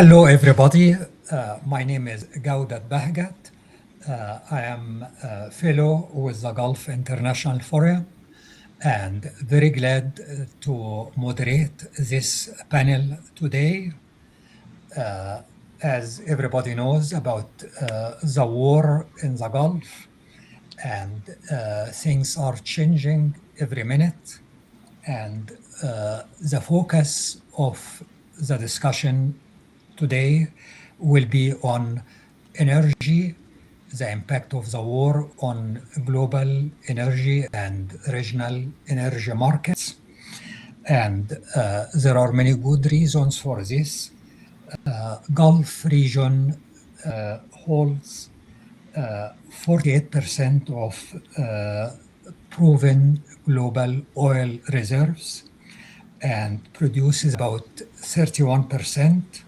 Hello, everybody. My name is Gawdat Bahgat. I am a fellow with the Gulf International Forum and very glad to moderate this panel today. As everybody knows about the war in the Gulf, and things are changing every minute. And the focus of the discussion today will be on energy, the impact of the war on global energy and regional energy markets. And there are many good reasons for this. Gulf region holds 48% of proven global oil reserves and produces about 31%.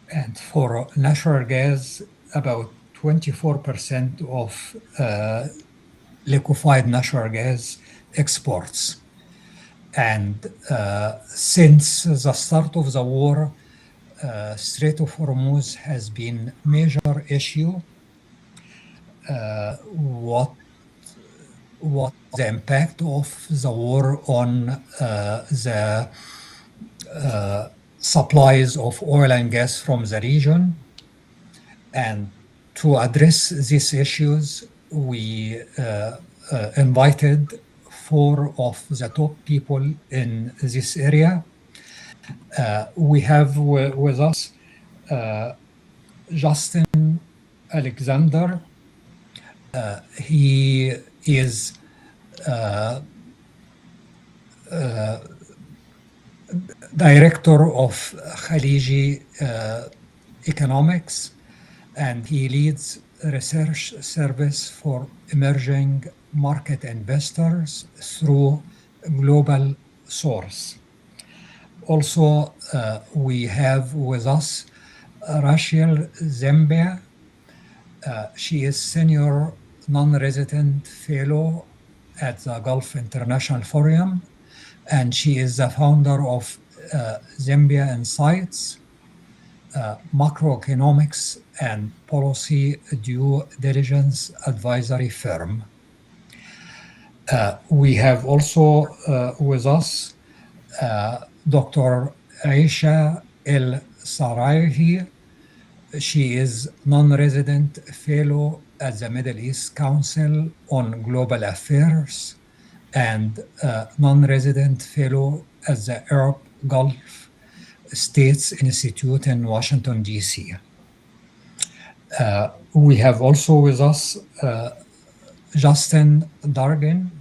And for natural gas, about 24% of liquefied natural gas exports. And since the start of the war, Strait of Hormuz has been a major issue. What the impact of the war on the supplies of oil and gas from the region. And to address these issues, we invited 4 of the top people in this area. We have with us Justin Alexander. He is director of Khaliji Economics, and he leads a research service for emerging market investors through Global Source. Also, we have with us Rachel Ziemba. She is senior non-resident fellow at the Gulf International Forum, and she is the founder of Ziemba Insights, macroeconomics and policy due diligence advisory firm. We have also with us Dr. Aisha Al-Sarihi. She is non-resident fellow at the Middle East Council on Global Affairs and non-resident fellow at the Arab Gulf States Institute in Washington, D.C. We have also with us Justin Dargin.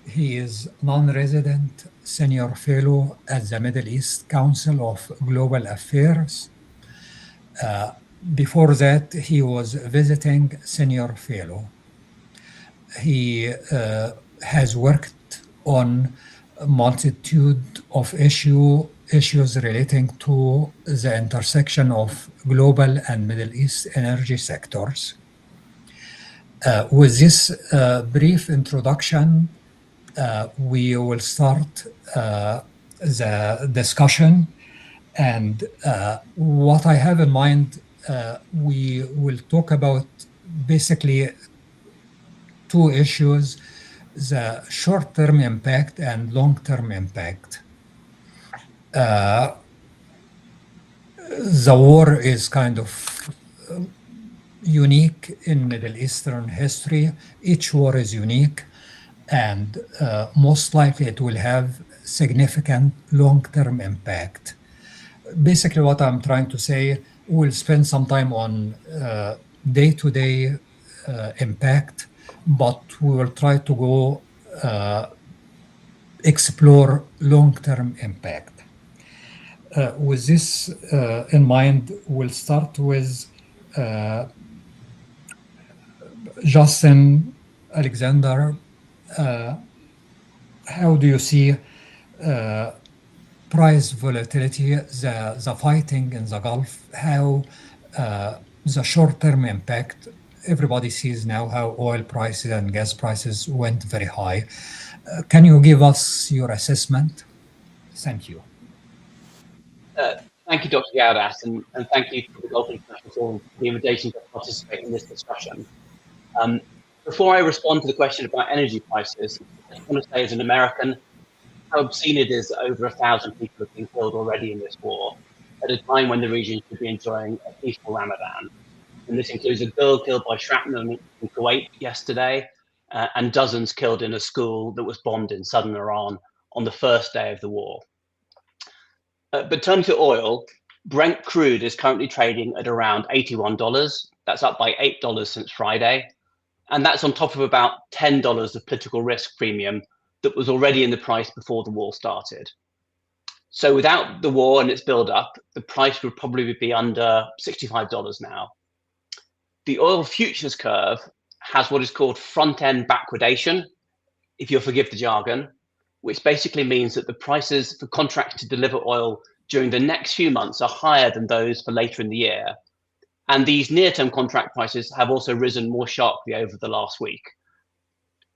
He is non-resident senior fellow at the Middle East Council of Global Affairs. Before that, he was visiting senior fellow. He has worked on a multitude of issues relating to the intersection of global and Middle East energy sectors. With this brief introduction, we will start the discussion. And what I have in mind, we will talk about basically 2 issues: the short-term impact and long-term impact. The war is kind of unique in Middle Eastern history. Each war is unique, and most likely it will have significant long-term impact. Basically, what I'm trying to say, we'll spend some time on day-to-day impact, but we will try to go explore long-term impact. With this in mind, we'll start with Justin Alexander. How do you see price volatility, the fighting in the Gulf, how the short-term impact? Everybody sees now how oil prices and gas prices went very high. Can you give us your assessment? Thank you. Thank you, Dr. Gawdat, and thank you to the Gulf International Forum for the invitation to participate in this discussion. Um, Before I respond to the question about energy prices, I just want to say as an American, how obscene it is that over 1,000 people have been killed already in this war, at a time when the region should be enjoying a peaceful Ramadan. And this includes a girl killed by shrapnel in Kuwait yesterday, and dozens killed in a school that was bombed in southern Iran on the first day of the war. But turning to oil, Brent crude is currently trading at around $81. That's up by $8 since Friday. And that's on top of about $10 of political risk premium that was already in the price before the war started. So without the war and its build-up, the price would probably be under $65 now. The oil futures curve has what is called front-end backwardation, if you'll forgive the jargon, which basically means that the prices for contracts to deliver oil during the next few months are higher than those for later in the year. And these near-term contract prices have also risen more sharply over the last week.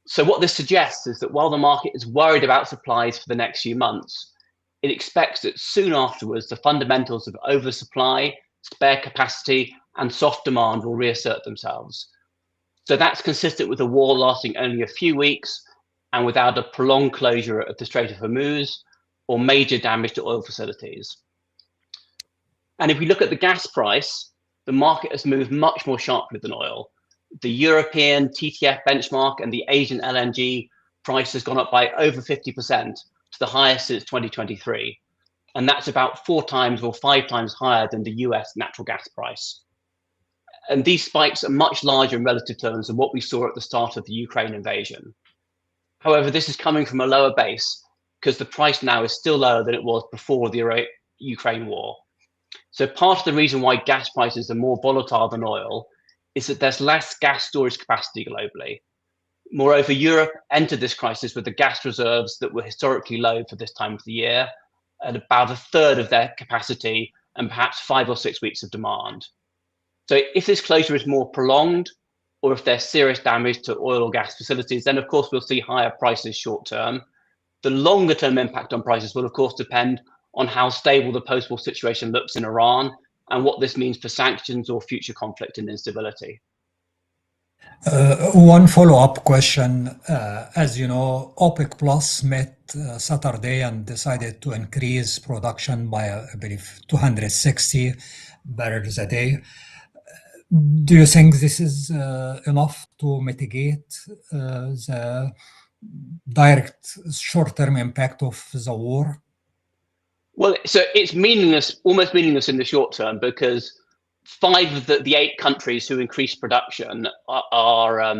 So what this suggests is that while the market is worried about supplies for the next few months, it expects that soon afterwards, the fundamentals of oversupply, spare capacity, and soft demand will reassert themselves. So that's consistent with the war lasting only a few weeks and without a prolonged closure of the Strait of Hormuz or major damage to oil facilities. And if we look at the gas price, the market has moved much more sharply than oil. The European TTF benchmark and the Asian LNG price has gone up by over 50% to the highest since 2023. And that's about 4 times or 5 times higher than the US natural gas price. And these spikes are much larger in relative terms than what we saw at the start of the Ukraine invasion. However, this is coming from a lower base because the price now is still lower than it was before the Ukraine war. So part of the reason why gas prices are more volatile than oil is that there's less gas storage capacity globally. Moreover, Europe entered this crisis with the gas reserves that were historically low for this time of the year, at about a third of their capacity and perhaps 5 or 6 weeks of demand. So if this closure is more prolonged, or if there's serious damage to oil or gas facilities, then of course we'll see higher prices short term. The longer term impact on prices will of course depend on how stable the post-war situation looks in Iran and what this means for sanctions or future conflict and instability. One follow-up question. As you know, OPEC Plus met Saturday and decided to increase production by, I believe, 260 barrels a day. Do you think this is enough to mitigate the direct short-term impact of the war? Well, so it's meaningless, almost meaningless in the short term, because 5 of the 8 countries who increased production are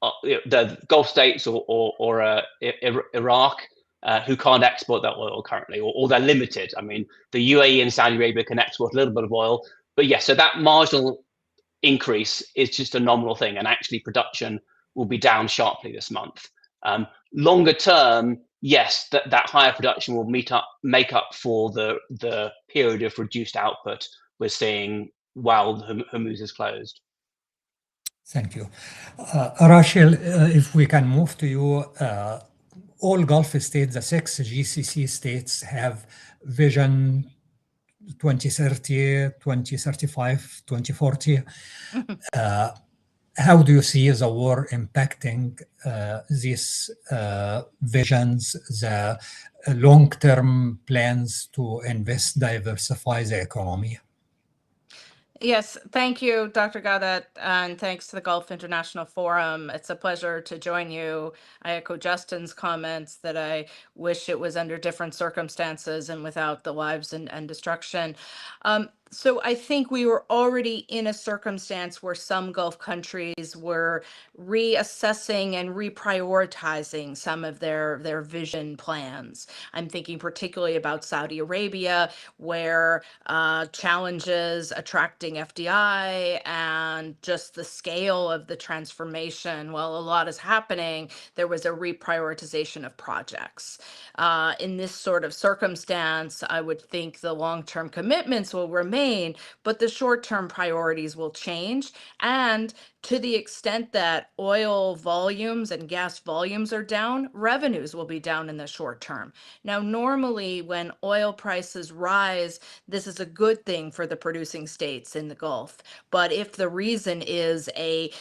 the Gulf states or Iraq, who can't export that oil currently, or they're limited. I mean, the UAE and Saudi Arabia can export a little bit of oil, but yes, so that marginal increase is just a nominal thing, and actually production will be down sharply this month. Longer term, yes, that higher production will make up for the period of reduced output we're seeing while Hormuz is closed. Thank you. Rachel, if we can move to you, all Gulf states, the 6 GCC states have vision 2030, 2035, 2040. How do you see the war impacting these visions, the long-term plans to invest, diversify the economy? Yes, thank you, Dr. Gawdat, and thanks to the Gulf International Forum. It's a pleasure to join you. I echo Justin's comments that I wish it was under different circumstances and without the lives and destruction. So I think we were already in a circumstance where some Gulf countries were reassessing and reprioritizing some of their vision plans. I'm thinking particularly about Saudi Arabia, where challenges attracting FDI and just the scale of the transformation, while a lot is happening, there was a reprioritization of projects. In this sort of circumstance, I would think the long-term commitments will remain, remain, but the short-term priorities will change. And to the extent that oil volumes and gas volumes are down, revenues will be down in the short term. Now, normally when oil prices rise, this is a good thing for the producing states in the Gulf. But if the reason is a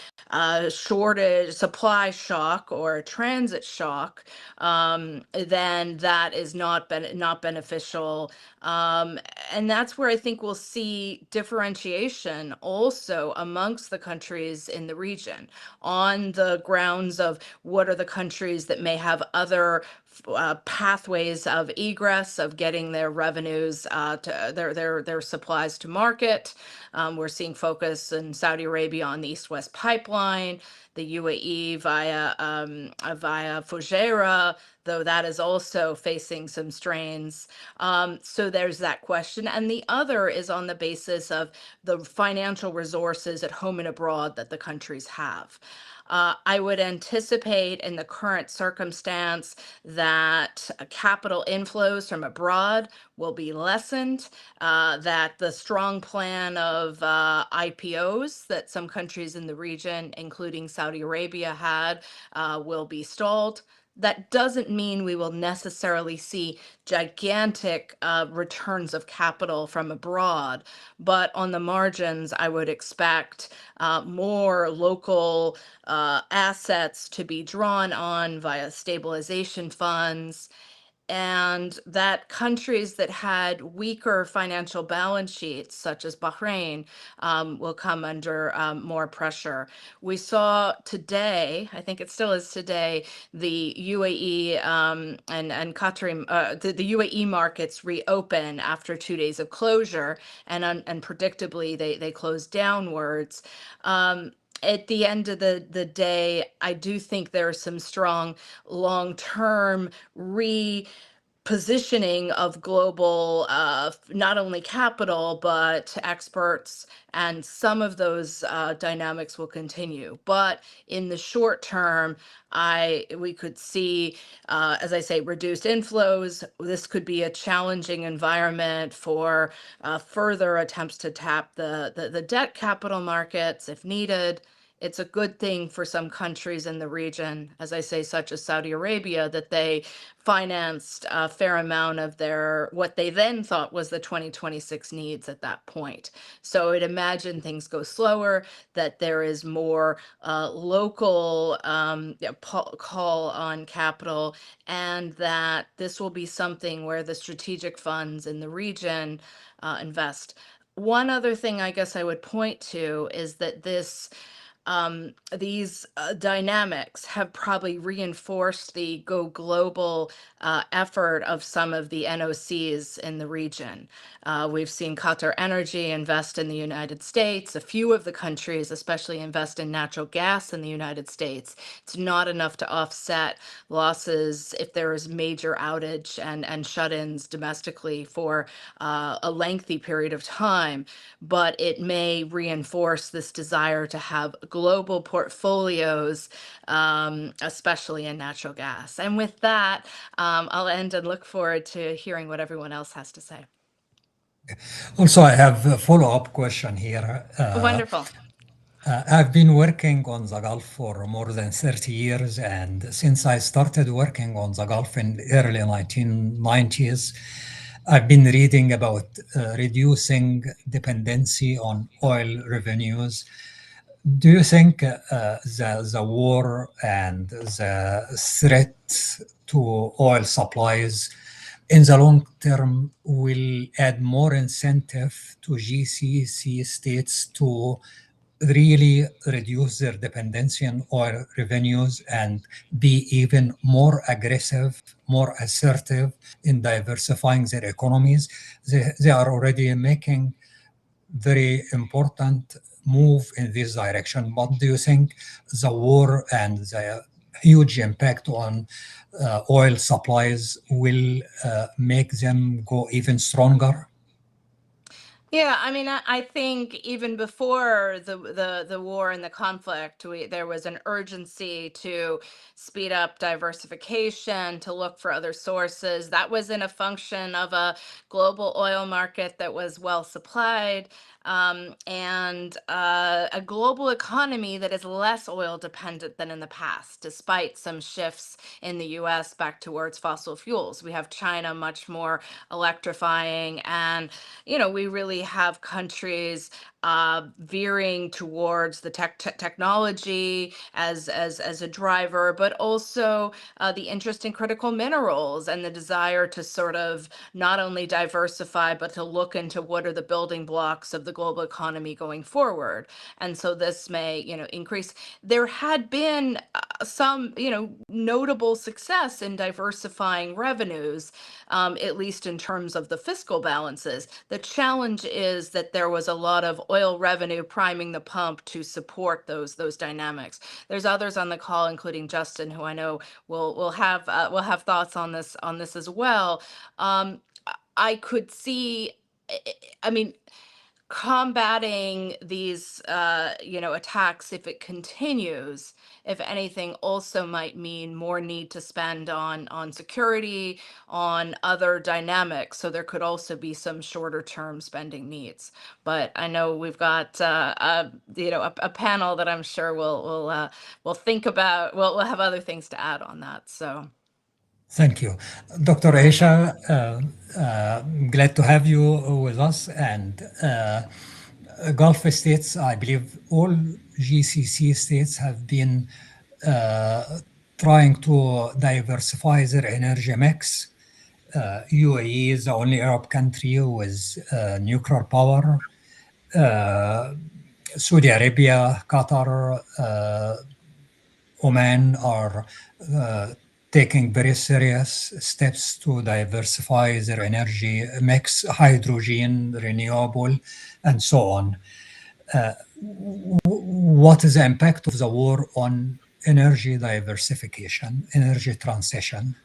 shortage, supply shock, or a transit shock, then that is not beneficial. And that's where I think we'll see differentiation also amongst the countries in the region on the grounds of what are the countries that may have other pathways of egress of getting their revenues to their supplies to market. We're seeing focus in Saudi Arabia on the East-West pipeline, the UAE via Fujairah, though that is also facing some strains. So there's that question. And the other is on the basis of the financial resources at home and abroad that the countries have. I would anticipate in the current circumstance that capital inflows from abroad will be lessened, that the strong plan of IPOs that some countries in the region, including Saudi Arabia, had will be stalled. That doesn't mean we will necessarily see gigantic returns of capital from abroad, but on the margins, I would expect more local assets to be drawn on via stabilization funds, and that countries that had weaker financial balance sheets, such as Bahrain, will come under more pressure. We saw today, I think it still is today, the UAE and Qatar, the UAE markets reopen after 2 days of closure, and predictably they closed downwards. At the end of the day, I do think there are some strong long-term positioning of global, not only capital, but experts, and some of those dynamics will continue. But in the short term, we could see, as I say, reduced inflows. This could be a challenging environment for further attempts to tap the debt capital markets if needed. It's a good thing for some countries in the region, as I say, such as Saudi Arabia, that they financed a fair amount of what they then thought was the 2026 needs at that point. So I'd imagine things go slower, that there is more local call on capital, and that this will be something where the strategic funds in the region invest. One other thing I guess I would point to is that these dynamics have probably reinforced the go global effort of some of the NOCs in the region. We've seen Qatar Energy invest in the United States. A few of the countries, especially, invest in natural gas in the United States. It's not enough to offset losses if there is major outage and shut-ins domestically for a lengthy period of time, but it may reinforce this desire to have global portfolios, especially in natural gas. And with that, I'll end and look forward to hearing what everyone else has to say. Also, I have a follow-up question here. Wonderful. I've been working on the Gulf for more than 30 years, and since I started working on the Gulf in the early 1990s, I've been reading about reducing dependency on oil revenues. Do you think the war and the threat to oil supplies in the long term will add more incentive to GCC states to really reduce their dependency on oil revenues and be even more aggressive, more assertive in diversifying their economies? They are already making very important move in this direction. But do you think the war and the huge impact on oil supplies will make them go even stronger? Yeah, I mean, I think even before the war and the conflict, there was an urgency to speed up diversification, to look for other sources. That was in a function of a global oil market that was well supplied, and a global economy that is less oil dependent than in the past, despite some shifts in the U.S. back towards fossil fuels. We have China much more electrifying, and we really have countries veering towards the technology as a driver, but also the interest in critical minerals and the desire to sort of not only diversify, but to look into what are the building blocks of the global economy going forward. And so this may, increase. There had been some, notable success in diversifying revenues, at least in terms of the fiscal balances. The challenge is that there was a lot of oil revenue priming the pump to support those dynamics. There's others on the call, including Justin, who I know will have thoughts on this as well. I could see, I mean, combating these attacks, if it continues, if anything, also might mean more need to spend on security, on other dynamics. So there could also be some shorter term spending needs. But I know we've got a panel that I'm sure will think about. We'll have other things to add on that. So Thank you. Dr. Aisha, glad to have you with us. And Gulf states, I believe all GCC states have been trying to diversify their energy mix. UAE is the only Arab country with nuclear power. Saudi Arabia, Qatar, Oman are taking very serious steps to diversify their energy mix, hydrogen, renewable, and so on. What is the impact of the war on energy diversification, energy transition?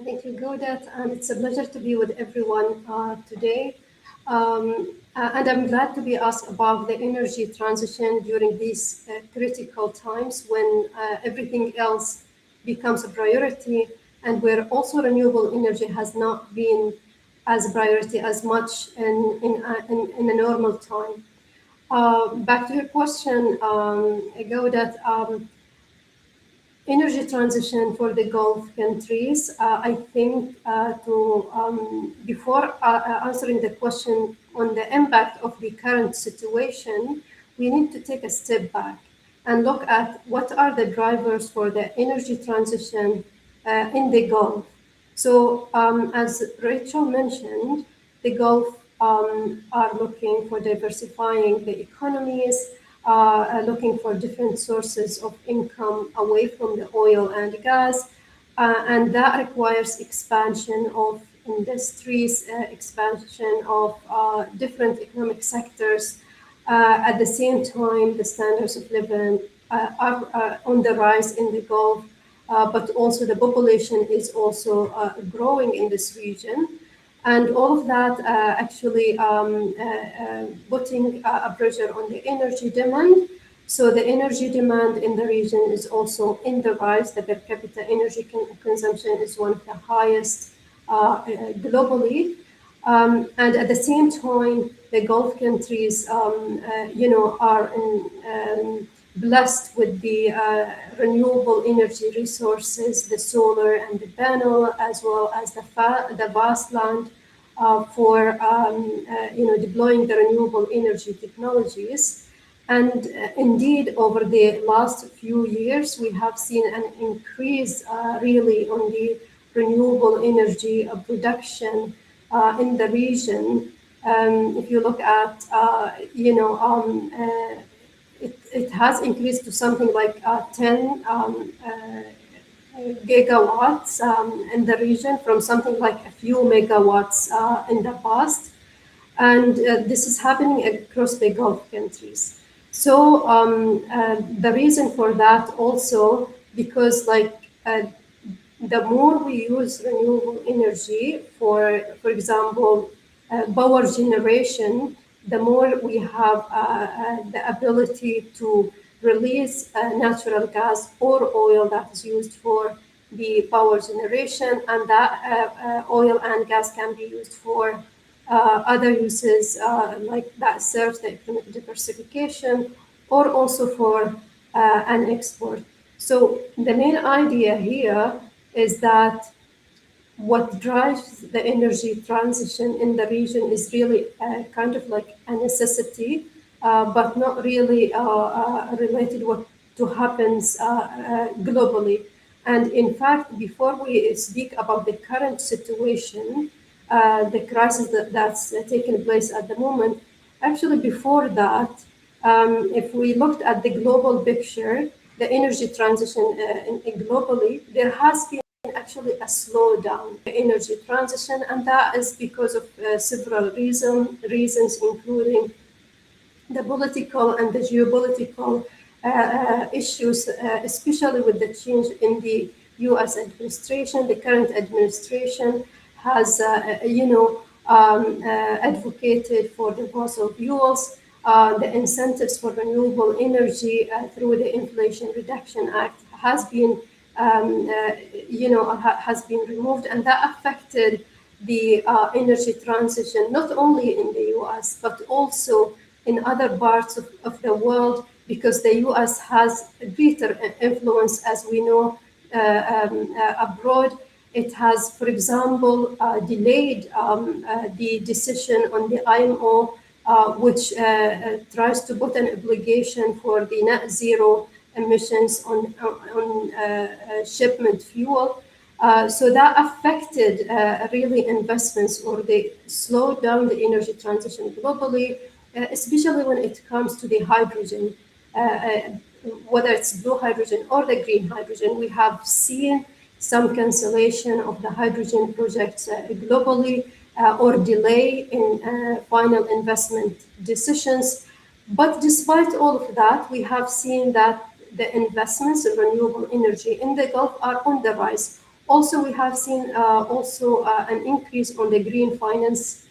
Thank you, Gawdat, and it's a pleasure to be with everyone today. And I'm glad to be asked about the energy transition during these critical times when everything else becomes a priority, and where also renewable energy has not been as a priority as much in a normal time. Back to your question, Gawdat. Energy transition for the Gulf countries. I think before answering the question on the impact of the current situation, we need to take a step back and look at what are the drivers for the energy transition in the Gulf. So as Rachel mentioned, the Gulf are looking for diversifying the economies, looking for different sources of income away from the oil and gas, and that requires expansion of industries, expansion of different economic sectors. At the same time, the standards of living are on the rise in the Gulf, but also the population is also growing in this region. And all of that actually putting a pressure on the energy demand. So the energy demand in the region is also in the rise. The per capita energy consumption is one of the highest globally. And at the same time, the Gulf countries, are blessed with the renewable energy resources, the solar and the panel, as well as the vast land for deploying the renewable energy technologies. And indeed, over the last few years, we have seen an increase really on the renewable energy production in the region. If you look at, it has increased to something like 10 gigawatts in the region from something like a few megawatts in the past. And this is happening across the Gulf countries. So the reason for that also, because the more we use renewable energy for example, power generation, the more we have the ability to release natural gas or oil that is used for the power generation, and that oil and gas can be used for other uses like that serves the economic diversification or also for an export. So the main idea here is that what drives the energy transition in the region is really kind of like a necessity, but not really related what to happens globally. And in fact, before we speak about the current situation, the crisis that's taking place at the moment, actually before that, if we looked at the global picture, the energy transition globally, there has been actually a slowdown in energy transition, and that is because of several reasons, including the political and the geopolitical issues, especially with the change in the U.S. administration. The current administration has, advocated for the fossil fuels, the incentives for renewable energy through the Inflation Reduction Act has been has been removed, and that affected the energy transition, not only in the US, but also in other parts of the world, because the US has greater influence, as we know, abroad. It has, for example, delayed the decision on the IMO, which tries to put an obligation for the net zero emissions on shipment fuel. So that affected really investments, or they slowed down the energy transition globally, especially when it comes to the hydrogen, whether it's blue hydrogen or the green hydrogen. We have seen some cancellation of the hydrogen projects globally, or delay in final investment decisions. But despite all of that, we have seen that the investments in renewable energy in the Gulf are on the rise. Also, we have seen an increase on the green finance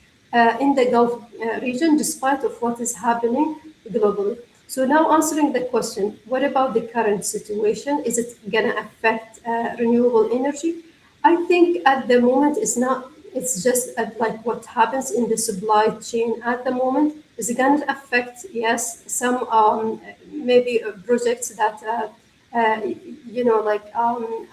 in the Gulf region, despite of what is happening globally. So now answering the question, what about the current situation? Is it going to affect renewable energy? I think at the moment it's just like what happens in the supply chain at the moment. Is it going to affect, yes, some maybe projects that,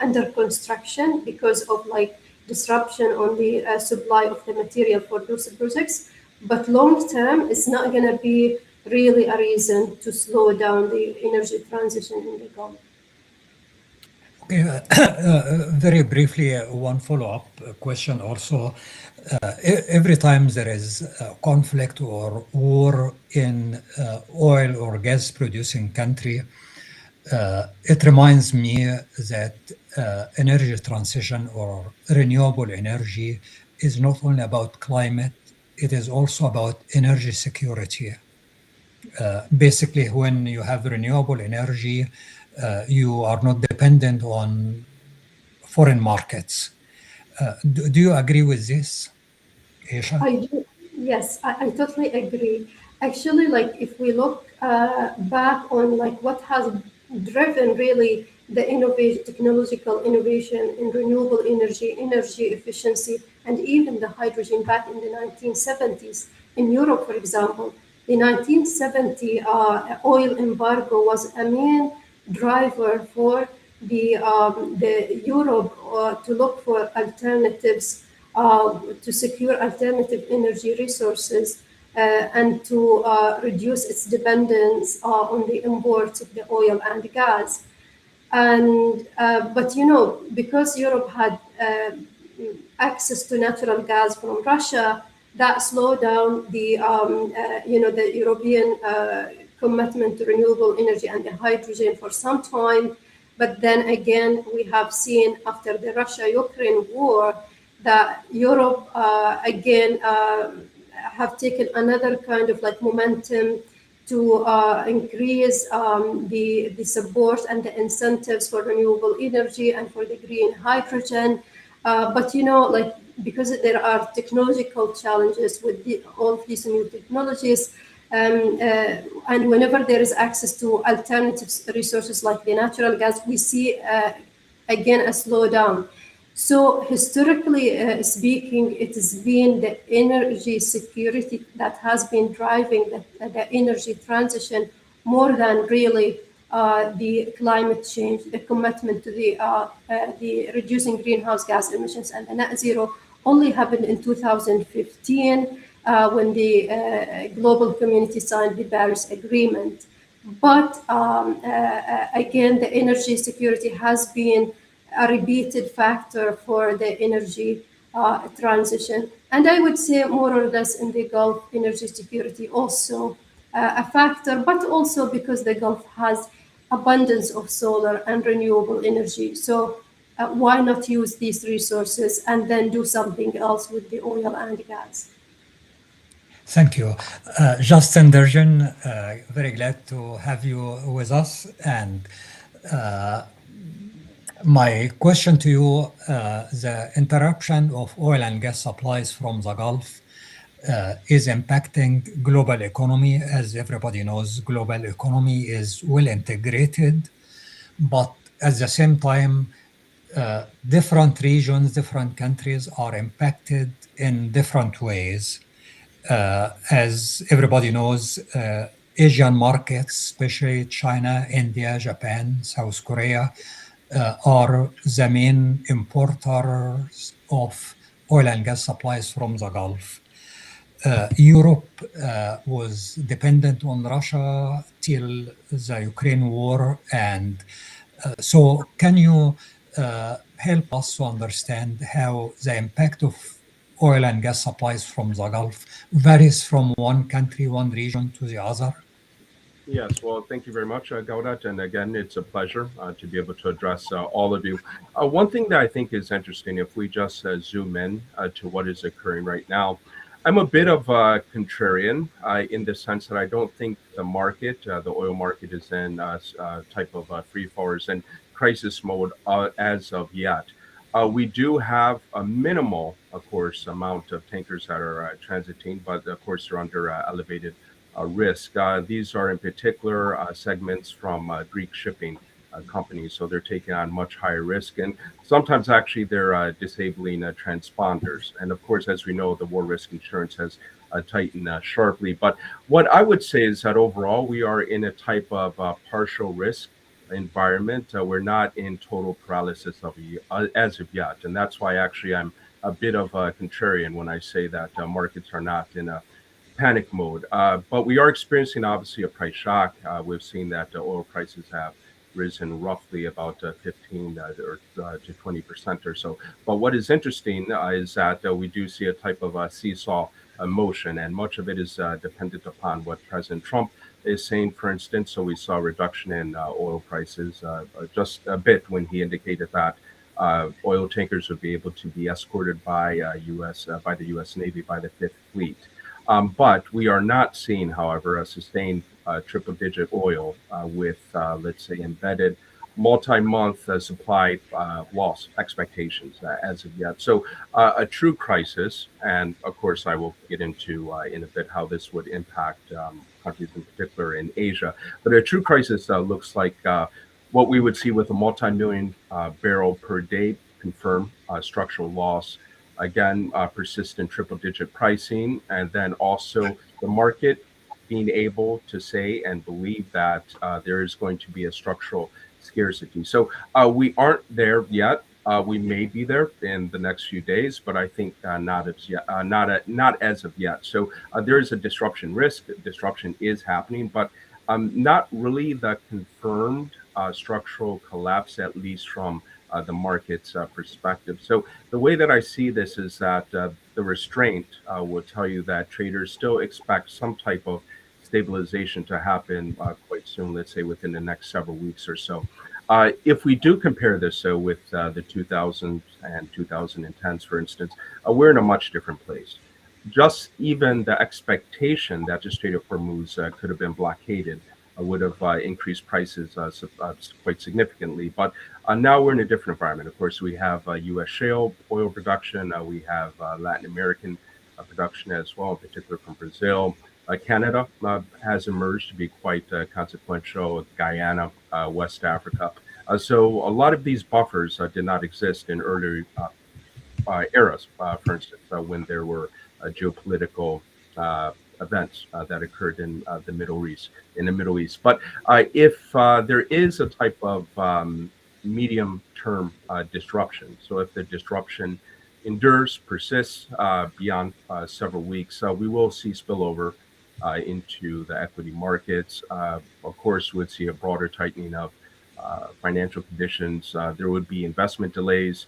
under construction because of like disruption on the supply of the material for those projects. But long term, it's not going to be really a reason to slow down the energy transition in the Gulf. Okay, very briefly, one follow-up question also. Every time there is a conflict or war in oil or gas producing country, it reminds me that energy transition or renewable energy is not only about climate, it is also about energy security. Basically, when you have renewable energy, you are not dependent on foreign markets. Do you agree with this, Aisha? I do. Yes, I totally agree. Actually, like if we look back on like what has driven really the innovation, technological innovation in renewable energy, energy efficiency, and even the hydrogen back in the 1970s. In Europe, for example, the 1970 oil embargo was a main driver for the Europe to look for alternatives, to secure alternative energy resources, and to reduce its dependence on the imports of the oil and gas. And but because Europe had access to natural gas from Russia, that slowed down the the European commitment to renewable energy and the hydrogen for some time. But then again, we have seen after the Russia-Ukraine war that Europe again have taken another kind of like momentum to increase the support and the incentives for renewable energy and for the green hydrogen. But like because there are technological challenges with all of these new technologies. And whenever there is access to alternative resources like the natural gas, we see again a slowdown. So historically speaking, it has been the energy security that has been driving the energy transition more than really the climate change, the commitment to the reducing greenhouse gas emissions and the net zero only happened in 2015 when the global community signed the Paris Agreement. But again, the energy security has been a repeated factor for the energy transition. And I would say more or less in the Gulf, energy security also a factor, but also because the Gulf has abundance of solar and renewable energy. So why not use these resources and then do something else with the oil and gas? Thank you. Justin, Dargin, very glad to have you with us. And my question to you, the interruption of oil and gas supplies from the Gulf is impacting global economy. As everybody knows, global economy is well integrated, but at the same time, different regions, different countries are impacted in different ways. As everybody knows, Asian markets, especially China, India, Japan, South Korea, are the main importers of oil and gas supplies from the Gulf. Europe was dependent on Russia till the Ukraine war. And so can you help us to understand how the impact of oil and gas supplies from the Gulf varies from one country, one region to the other? Yes, well, thank you very much, Gawdat. And again, it's a pleasure to be able to address all of you. One thing that I think is interesting, if we just zoom in to what is occurring right now, I'm a bit of a contrarian in the sense that I don't think the market, the oil market, is in a type of free fallers and crisis mode as of yet. We do have a minimal, of course, amount of tankers that are transiting, but of course, they're under elevated risk. These are in particular segments from Greek shipping companies, so they're taking on much higher risk, and sometimes actually they're disabling transponders. And of course, as we know, the war risk insurance has tightened sharply. But what I would say is that overall, we are in a type of partial risk environment. We're not in total paralysis as of yet, and that's why actually I'm a bit of a contrarian when I say that markets are not in a panic mode. But we are experiencing obviously a price shock. We've seen that oil prices have risen roughly about 15 or to 20% or so. But what is interesting is that we do see a type of seesaw motion, and much of it is dependent upon what President Trump is saying, for instance. So we saw a reduction in oil prices just a bit when he indicated that oil tankers would be able to be escorted by the U.S. Navy by the Fifth Fleet. But we are not seeing, however, a sustained triple-digit oil with, let's say, embedded multi-month supply loss expectations as of yet. So a true crisis, and of course, I will get into in a bit how this would impact countries in particular in Asia. But a true crisis looks like what we would see with a multi-million barrel per day confirmed structural loss. Again, persistent triple-digit pricing, and then also the market being able to say and believe that there is going to be a structural scarcity. So we aren't there yet. We may be there in the next few days, but I think not as yet. Not as of yet. So there is a disruption risk. Disruption is happening, but not really the confirmed structural collapse, at least from the market's perspective. So the way that I see this is that the restraint will tell you that traders still expect some type of stabilization to happen quite soon, let's say within the next several weeks or so. If we do compare this with the 2000s and 2010s, for instance, we're in a much different place. Just even the expectation that the Strait of Hormuz could have been blockaded would have increased prices quite significantly. But now we're in a different environment. Of course, we have U.S. shale oil production. We have Latin American production as well, in particular from Brazil. Canada has emerged to be quite consequential. Guyana, West Africa. So a lot of these buffers did not exist in earlier eras, for instance, when there were geopolitical events that occurred in the Middle East. But if there is a type of medium-term disruption, so if the disruption endures, persists beyond several weeks, we will see spillover into the equity markets. Of course, we'd see a broader tightening of financial conditions. There would be investment delays,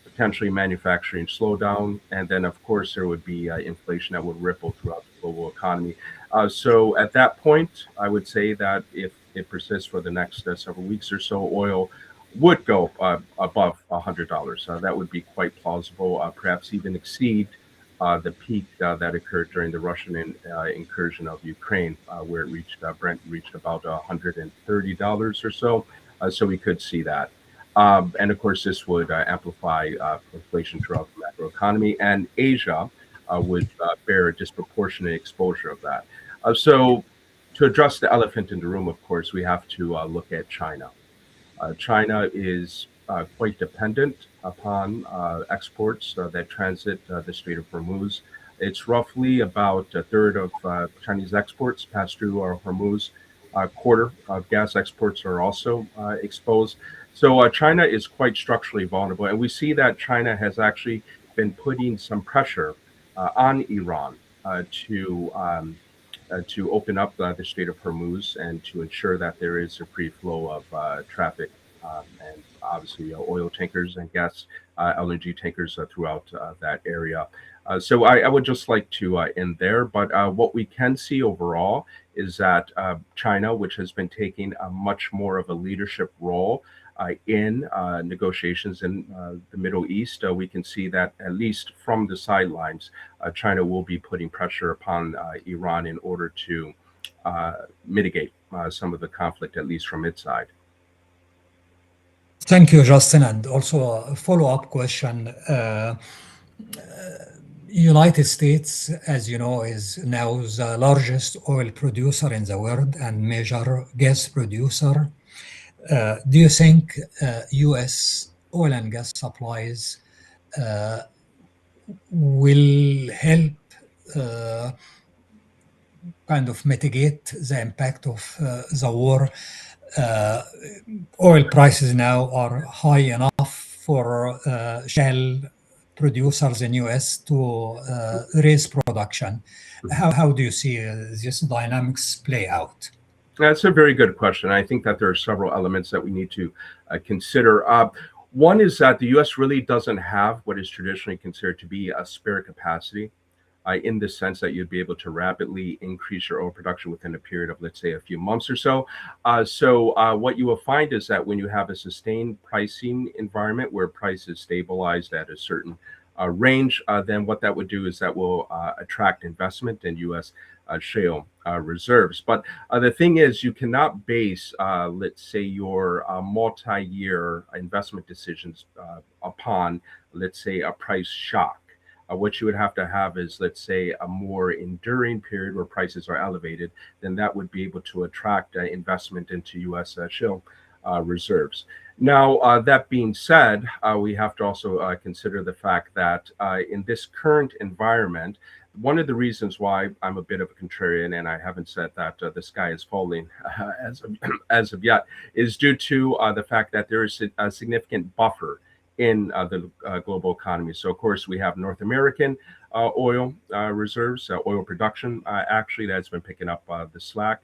potentially manufacturing slowdown, and then of course there would be inflation that would ripple throughout the global economy. So at that point, I would say that if it persists for the next several weeks or so, oil would go above $100. That would be quite plausible, perhaps even exceed the peak that occurred during the Russian incursion of Ukraine, where it reached Brent reached about $130 or so. So we could see that. And of course, this would amplify inflation throughout the macroeconomy, and Asia would bear a disproportionate exposure of that. So to address the elephant in the room, of course, we have to look at China. China is quite dependent upon exports that transit the Strait of Hormuz. It's roughly about a third of Chinese exports pass through Hormuz. A quarter of gas exports are also exposed. So China is quite structurally vulnerable. And we see that China has actually been putting some pressure on Iran to open up the Strait of Hormuz and to ensure that there is a free flow of traffic and obviously oil tankers and gas LNG tankers throughout that area. So I would just like to end there. But what we can see overall is that China, which has been taking a much more of a leadership role in negotiations in the Middle East, we can see that at least from the sidelines, China will be putting pressure upon Iran in order to mitigate some of the conflict, at least from its side. Thank you, Justin. And also a follow-up question. United States, as you know, is now the largest oil producer in the world and major gas producer. Do you think U.S. oil and gas supplies will help kind of mitigate the impact of the war? Oil prices now are high enough for shale producers in U.S. to raise production. How do you see these dynamics play out? That's a very good question. I think that there are several elements that we need to consider. One is that the U.S. really doesn't have what is traditionally considered to be a spare capacity in the sense that you'd be able to rapidly increase your oil production within a period of, let's say, a few months or so. So what you will find is that when you have a sustained pricing environment where price is stabilized at a certain range, then what that would do is that will attract investment in U.S. Shale reserves. But the thing is, you cannot base, let's say, your multi-year investment decisions upon, let's say, a price shock. What you would have to have is, let's say, a more enduring period where prices are elevated, then that would be able to attract investment into U.S. shale reserves. Now, that being said, we have to also consider the fact that in this current environment, one of the reasons why I'm a bit of a contrarian and I haven't said that the sky is falling as of yet is due to the fact that there is a significant buffer in the global economy. So, of course, we have North American oil reserves, oil production, actually, that's been picking up the slack.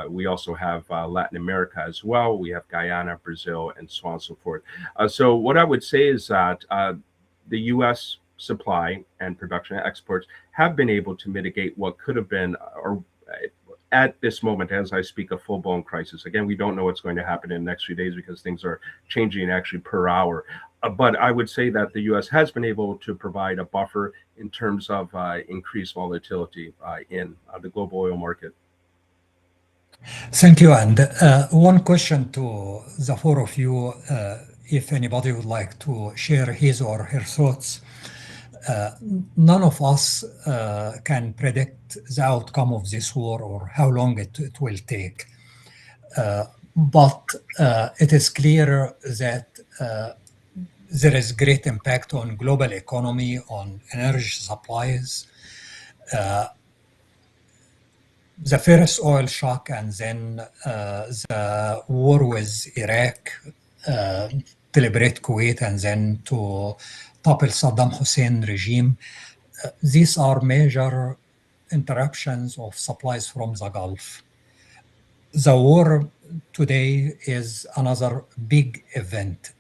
We also have Latin America as well. We have Guyana, Brazil, and so on and so forth. So what I would say is that the U.S. supply and production and exports have been able to mitigate what could have been, or at this moment, as I speak, a full-blown crisis. Again, we don't know what's going to happen in the next few days because things are changing actually per hour. But I would say that the U.S. has been able to provide a buffer in terms of increased volatility in the global oil market. Thank you. And one question to the four of you, if anybody would like to share his or her thoughts. None of us can predict the outcome of this war or how long it will take. But it is clear that there is great impact on global economy, on energy supplies. The first oil shock and then the war with Iraq to liberate Kuwait and then to topple Saddam Hussein regime. These are major interruptions of supplies from the Gulf. The war today is another big event.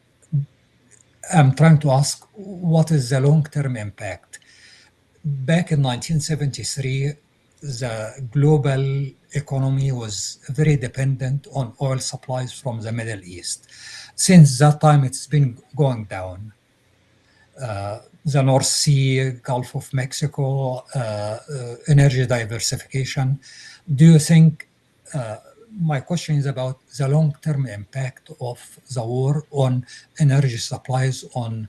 I'm trying to ask, what is the long-term impact? Back in 1973, the global economy was very dependent on oil supplies from the Middle East. Since that time, it's been going down. The North Sea, Gulf of Mexico, energy diversification. Do you think, my question is about the long-term impact of the war on energy supplies, on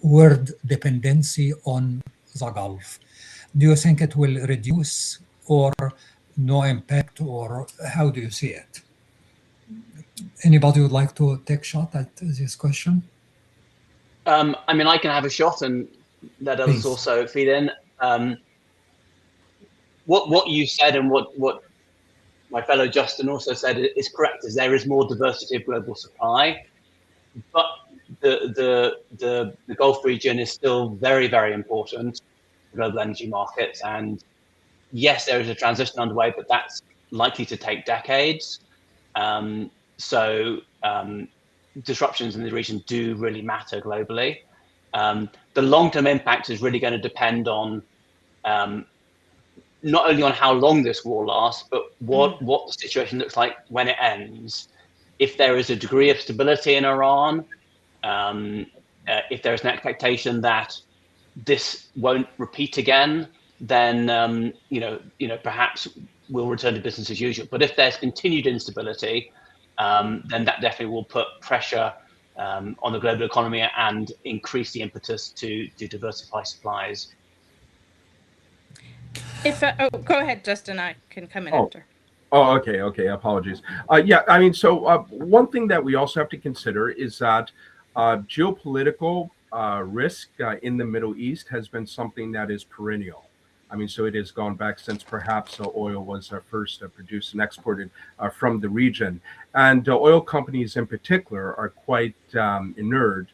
world dependency on the Gulf. Do you think it will reduce or no impact, or how do you see it? Anybody would like to take a shot at this question? I mean, I can have a shot and let others Please. also feed in. What you said and what my fellow Justin also said is correct, is there is more diversity of global supply, but the Gulf region is still very, very important for global energy markets. And yes, there is a transition underway, but that's likely to take decades. So disruptions in the region do really matter globally. The long-term impact is really going to depend on not only on how long this war lasts, but what the situation looks like when it ends. If there is a degree of stability in Iran, if there is an expectation that this won't repeat again, then perhaps we'll return to business as usual. But if there's continued instability, then that definitely will put pressure on the global economy and increase the impetus to diversify supplies. Go ahead, Justin. I can come in after. Oh, okay. Apologies. Yeah, I mean, so one thing that we also have to consider is that geopolitical risk in the Middle East has been something that is perennial. I mean, so it has gone back since perhaps oil was first produced and exported from the region. And oil companies in particular are quite inured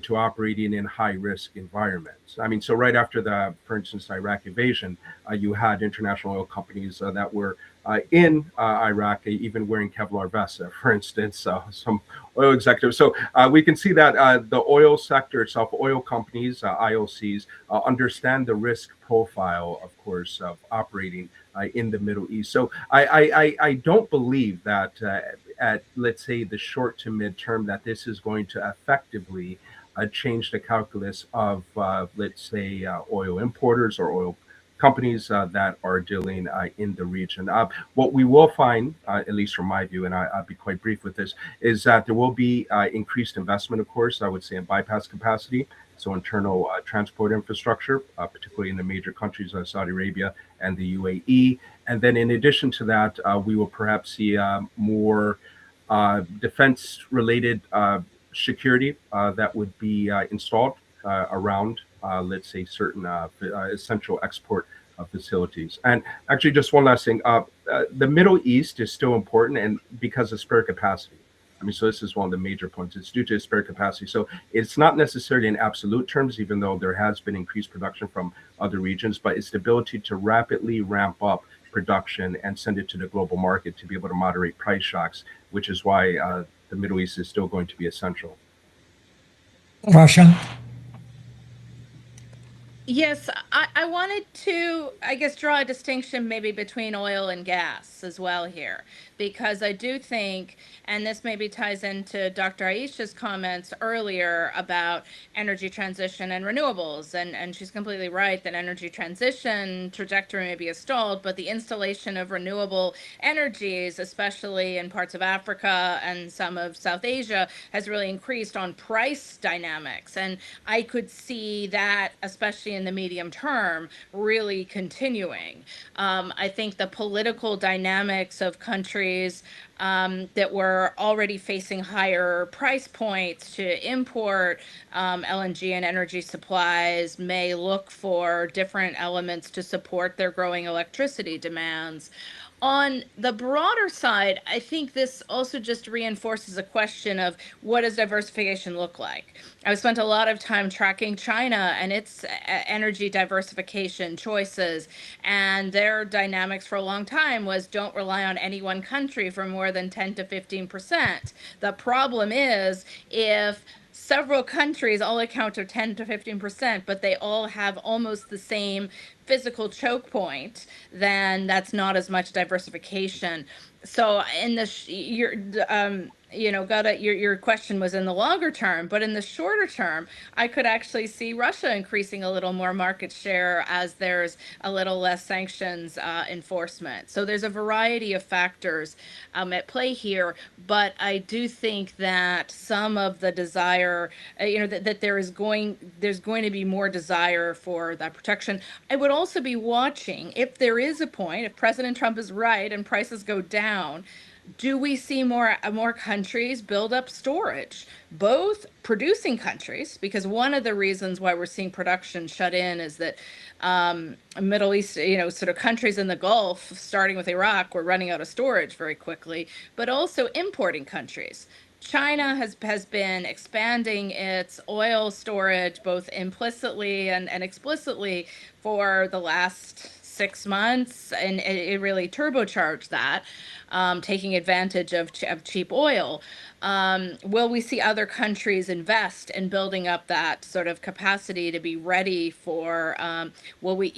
to operating in high-risk environments. I mean, so right after the, for instance, Iraq invasion, you had international oil companies that were in Iraq, even wearing Kevlar vests, for instance, some oil executives. So we can see that the oil sector itself, oil companies, IOCs, understand the risk profile, of course, of operating in the Middle East. So I don't believe that at, let's say, the short to mid-term, that this is going to effectively change the calculus of, let's say, oil importers or oil companies that are dealing in the region. What we will find, at least from my view, and I'll be quite brief with this, is that there will be increased investment, of course, I would say, in bypass capacity, so internal transport infrastructure, particularly in the major countries like Saudi Arabia and the UAE. And then in addition to that, we will perhaps see more defense-related security that would be installed around, let's say, certain essential export facilities. And actually, just one last thing, the Middle East is still important, and because of spare capacity. I mean, so this is one of the major points. It's due to spare capacity. So it's not necessarily in absolute terms, even though there has been increased production from other regions, but it's the ability to rapidly ramp up production and send it to the global market to be able to moderate price shocks, which is why the Middle East is still going to be essential. Russia? Yes, I wanted to, I guess, draw a distinction maybe between oil and gas as well here, because I do think, and this maybe ties into Dr. Aisha's comments earlier about energy transition and renewables, and she's completely right that energy transition trajectory may be stalled, but the installation of renewable energies, especially in parts of Africa and some of South Asia, has really increased on price dynamics, and I could see that, especially in the medium term, really continuing. I think the political dynamics of countries that were already facing higher price points to import LNG and energy supplies may look for different elements to support their growing electricity demands. On the broader side, I think this also just reinforces a question of what does diversification look like? I've spent a lot of time tracking China and its energy diversification choices, and their dynamics for a long time was don't rely on any one country for more than 10 to 15%. The problem is if several countries all account for 10 to 15%, but they all have almost the same physical choke point, then that's not as much diversification. So in the your question was in the longer term, but in the shorter term, I could actually see Russia increasing a little more market share as there's a little less sanctions enforcement. So there's a variety of factors at play here, but I do think that some of the desire, that there's going to be more desire for that protection. I would also be watching if there is a point, if President Trump is right and prices go down, do we see more countries build up storage, both producing countries, because one of the reasons why we're seeing production shut in is that Middle East, sort of countries in the Gulf, starting with Iraq, were running out of storage very quickly, but also importing countries. China has been expanding its oil storage both implicitly and explicitly for the last 6 months, and it really turbocharged that, taking advantage of cheap oil. Will we see other countries invest in building up that sort of capacity to be ready for? Will we?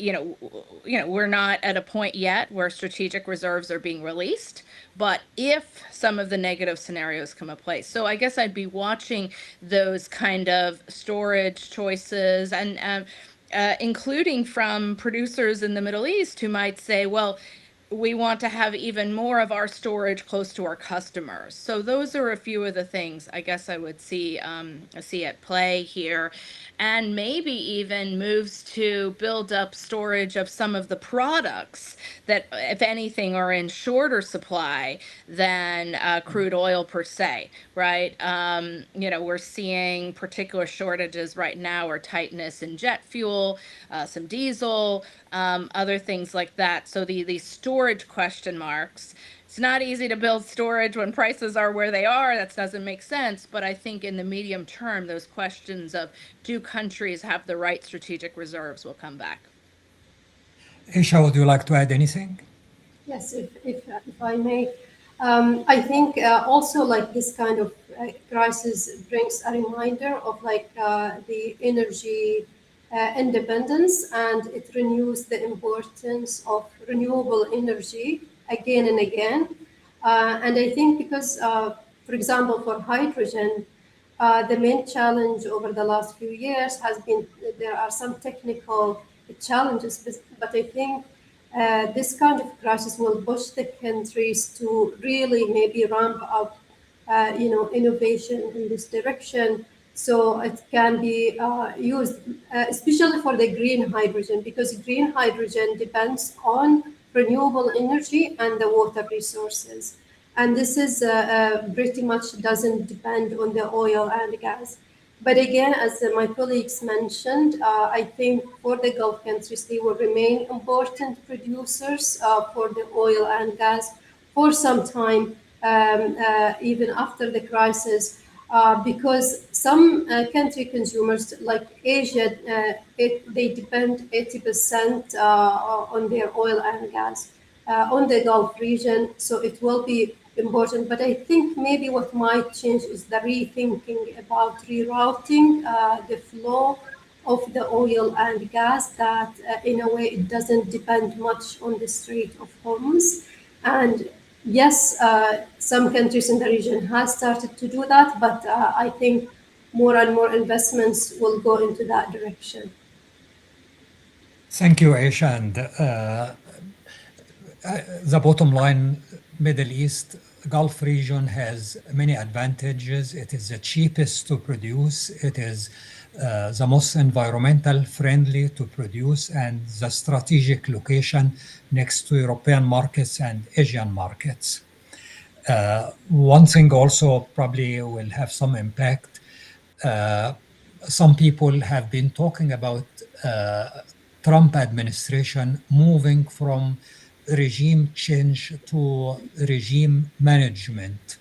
We're not at a point yet where strategic reserves are being released, but if some of the negative scenarios come into place, so I guess I'd be watching those kind of storage choices and. Including from producers in the Middle East who might say, well, we want to have even more of our storage close to our customers. So those are a few of the things I guess I would see at play here, and maybe even moves to build up storage of some of the products that, if anything, are in shorter supply than crude oil per se, right? We're seeing particular shortages right now or tightness in jet fuel, some diesel, other things like that. So the storage question marks. It's not easy to build storage when prices are where they are. That doesn't make sense. But I think in the medium term, those questions of do countries have the right strategic reserves will come back. Aisha, would you like to add anything? Yes, if I may. I think also like this kind of crisis brings a reminder of the energy independence, and it renews the importance of renewable energy again and again. And I think because, for example, for hydrogen, the main challenge over the last few years has been there are some technical challenges, but I think this kind of crisis will push the countries to really maybe ramp up, innovation in this direction, so it can be used, especially for the green hydrogen, because green hydrogen depends on renewable energy and the water resources. And this is pretty much doesn't depend on the oil and gas. But again, as my colleagues mentioned, I think for the Gulf countries, they will remain important producers for the oil and gas for some time, even after the crisis, because some country consumers like Asia, they depend 80% on their oil and gas on the Gulf region. So it will be important, but I think maybe what might change is the rethinking about rerouting the flow of the oil and gas that in a way it doesn't depend much on the Strait of Hormuz. And yes, some countries in the region has started to do that, but I think more and more investments will go into that direction. Thank you, Aisha. And the bottom line, Middle East, Gulf region has many advantages. It is the cheapest to produce. It is the most environmental friendly to produce, and the strategic location next to European markets and Asian markets. One thing also probably will have some impact. Some people have been talking about Trump administration moving from regime change to regime management.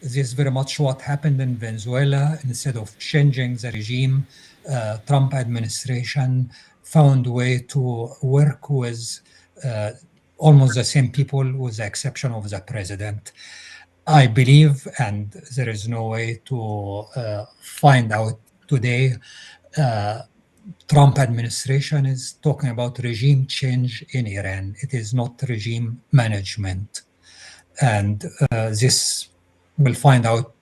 This is very much what happened in Venezuela. Instead of changing the regime, Trump administration found a way to work with almost the same people, with the exception of the president. I believe, and there is no way to find out today, Trump administration is talking about regime change in Iran. It is not regime management. And this will find out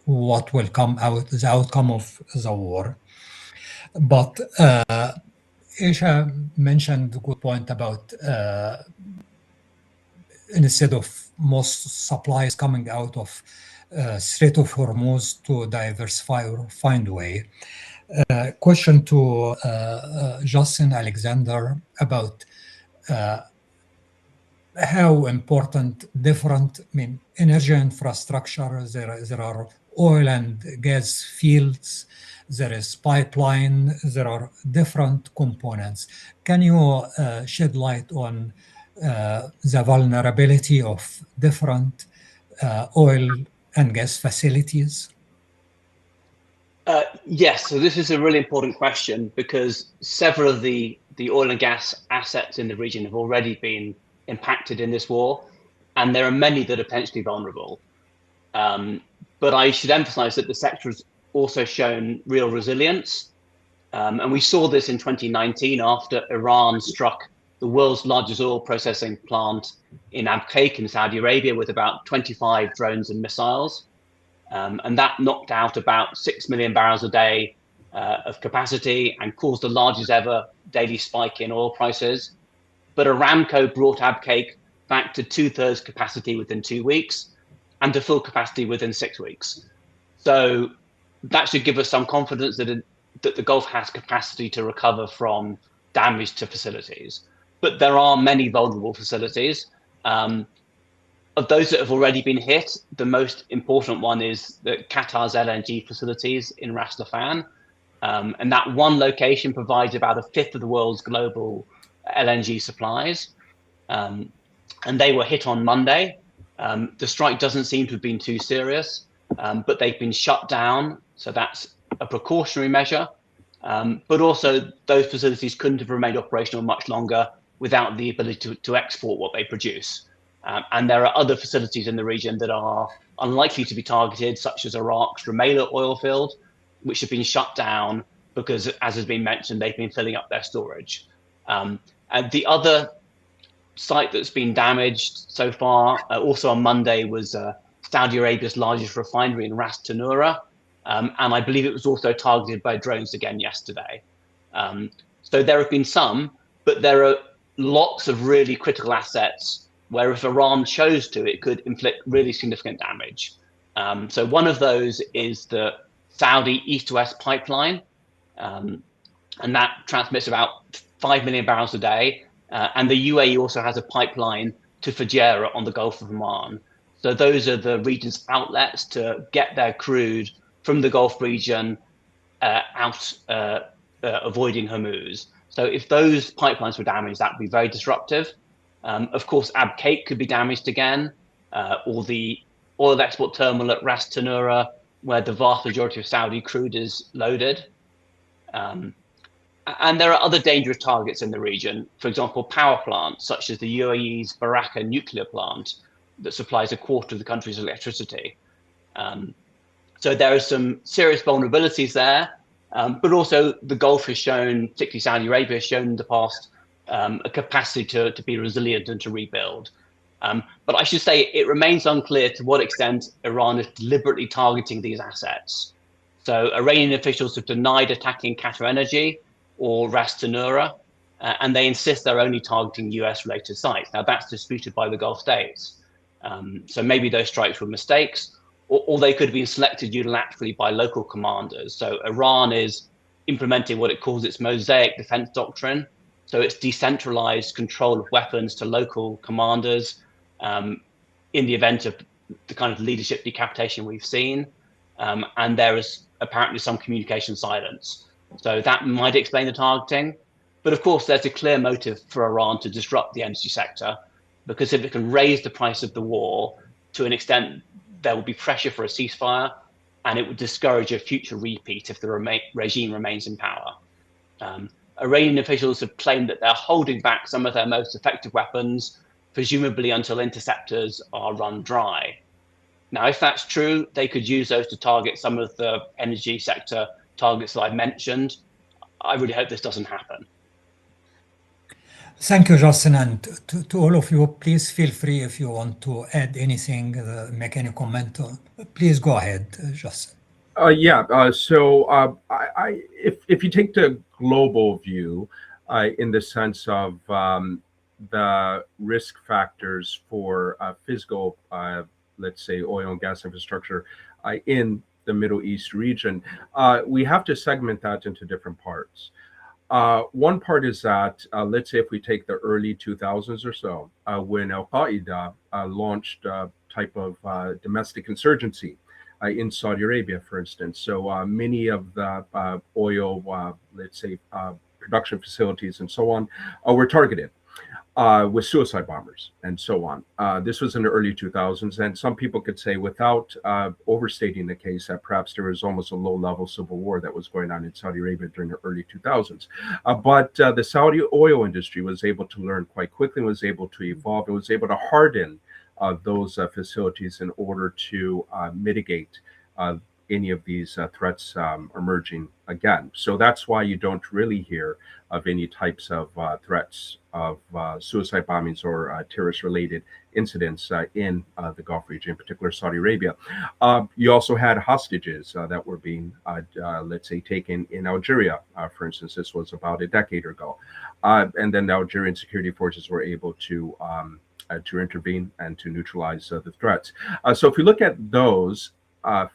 what will come out, the outcome of the war. But Aisha mentioned a good point about instead of most supplies coming out of Strait of Hormuz to diversify or find a way. Question to Justin Alexander about how important different, energy infrastructure, there are oil and gas fields, there is pipeline, there are different components. Can you shed light on the vulnerability of different oil and gas facilities? Yes, so this is a really important question because several of the oil and gas assets in the region have already been impacted in this war, and there are many that are potentially vulnerable. But I should emphasize that the sector has also shown real resilience. And we saw this in 2019 after Iran struck the world's largest oil processing plant in Abqaiq in Saudi Arabia with about 25 drones and missiles. And that knocked out about 6 million barrels a day of capacity and caused the largest ever daily spike in oil prices. But Aramco brought Abqaiq back to 2/3 capacity within 2 weeks and to full capacity within 6 weeks. So that should give us some confidence that the Gulf has capacity to recover from damage to facilities. But there are many vulnerable facilities. Of those that have already been hit, the most important one is Qatar's LNG facilities in Ras Laffan. And that one location provides about a fifth of the world's global LNG supplies. And they were hit on Monday. The strike doesn't seem to have been too serious, but they've been shut down. So that's a precautionary measure. But also those facilities couldn't have remained operational much longer without the ability to export what they produce. And there are other facilities in the region that are unlikely to be targeted, such as Iraq's Rumaila oil field, which have been shut down because, as has been mentioned, they've been filling up their storage. And the other site that's been damaged so far, also on Monday, was Saudi Arabia's largest refinery in Ras Tanura. And I believe it was also targeted by drones again yesterday. So there have been some, but there are lots of really critical assets where if Iran chose to, it could inflict really significant damage. So one of those is the Saudi east-west pipeline, and that transmits about 5 million barrels a day. And the UAE also has a pipeline to Fujairah on the Gulf of Oman. So those are the region's outlets to get their crude from the Gulf region out, avoiding Hormuz. So if those pipelines were damaged, that would be very disruptive. Of course, Abqaiq could be damaged again, or the oil export terminal at Ras Tanura, where the vast majority of Saudi crude is loaded. And there are other dangerous targets in the region. For example, power plants, such as the UAE's Baraka nuclear plant that supplies a quarter of the country's electricity. So there are some serious vulnerabilities there. But also the Gulf has shown, particularly Saudi Arabia, has shown in the past a capacity to be resilient and to rebuild. But I should say it remains unclear to what extent Iran is deliberately targeting these assets. So Iranian officials have denied attacking Qatar Energy or Ras Tanura, and they insist they're only targeting US-related sites. Now, that's disputed by the Gulf states. So maybe those strikes were mistakes, or they could have been selected unilaterally by local commanders. So Iran is implementing what it calls its mosaic defense doctrine. So it's decentralized control of weapons to local commanders in the event of the kind of leadership decapitation we've seen. And there is apparently some communication silence. So that might explain the targeting. But of course, there's a clear motive for Iran to disrupt the energy sector, because if it can raise the price of the war to an extent, there will be pressure for a ceasefire, and it would discourage a future repeat if the regime remains in power. Iranian officials have claimed that they're holding back some of their most effective weapons, presumably until interceptors are run dry. Now, if that's true, they could use those to target some of the energy sector targets that I've mentioned. I really hope this doesn't happen. Thank you, Justin. And to all of you, please feel free if you want to add anything, make any comment. Please go ahead, Justin. If you take the global view in the sense of the risk factors for physical, let's say, oil and gas infrastructure in the Middle East region, we have to segment that into different parts. One part is that, let's say if we take the early 2000s or so, when Al-Qaeda launched a type of domestic insurgency in Saudi Arabia, for instance. So many of the oil, let's say, production facilities and so on were targeted with suicide bombers and so on. This was in the early 2000s, and some people could say, without overstating the case, that perhaps there was almost a low-level civil war that was going on in Saudi Arabia during the early 2000s. But the Saudi oil industry was able to learn quite quickly, was able to evolve, and was able to harden those facilities in order to mitigate any of these threats emerging again. So that's why you don't really hear of any types of threats of suicide bombings or terrorist-related incidents in the Gulf region, in particular Saudi Arabia. You also had hostages that were being, let's say, taken in Algeria, for instance. This was about a decade ago. And then the Algerian security forces were able to intervene and to neutralize the threats. So if we look at those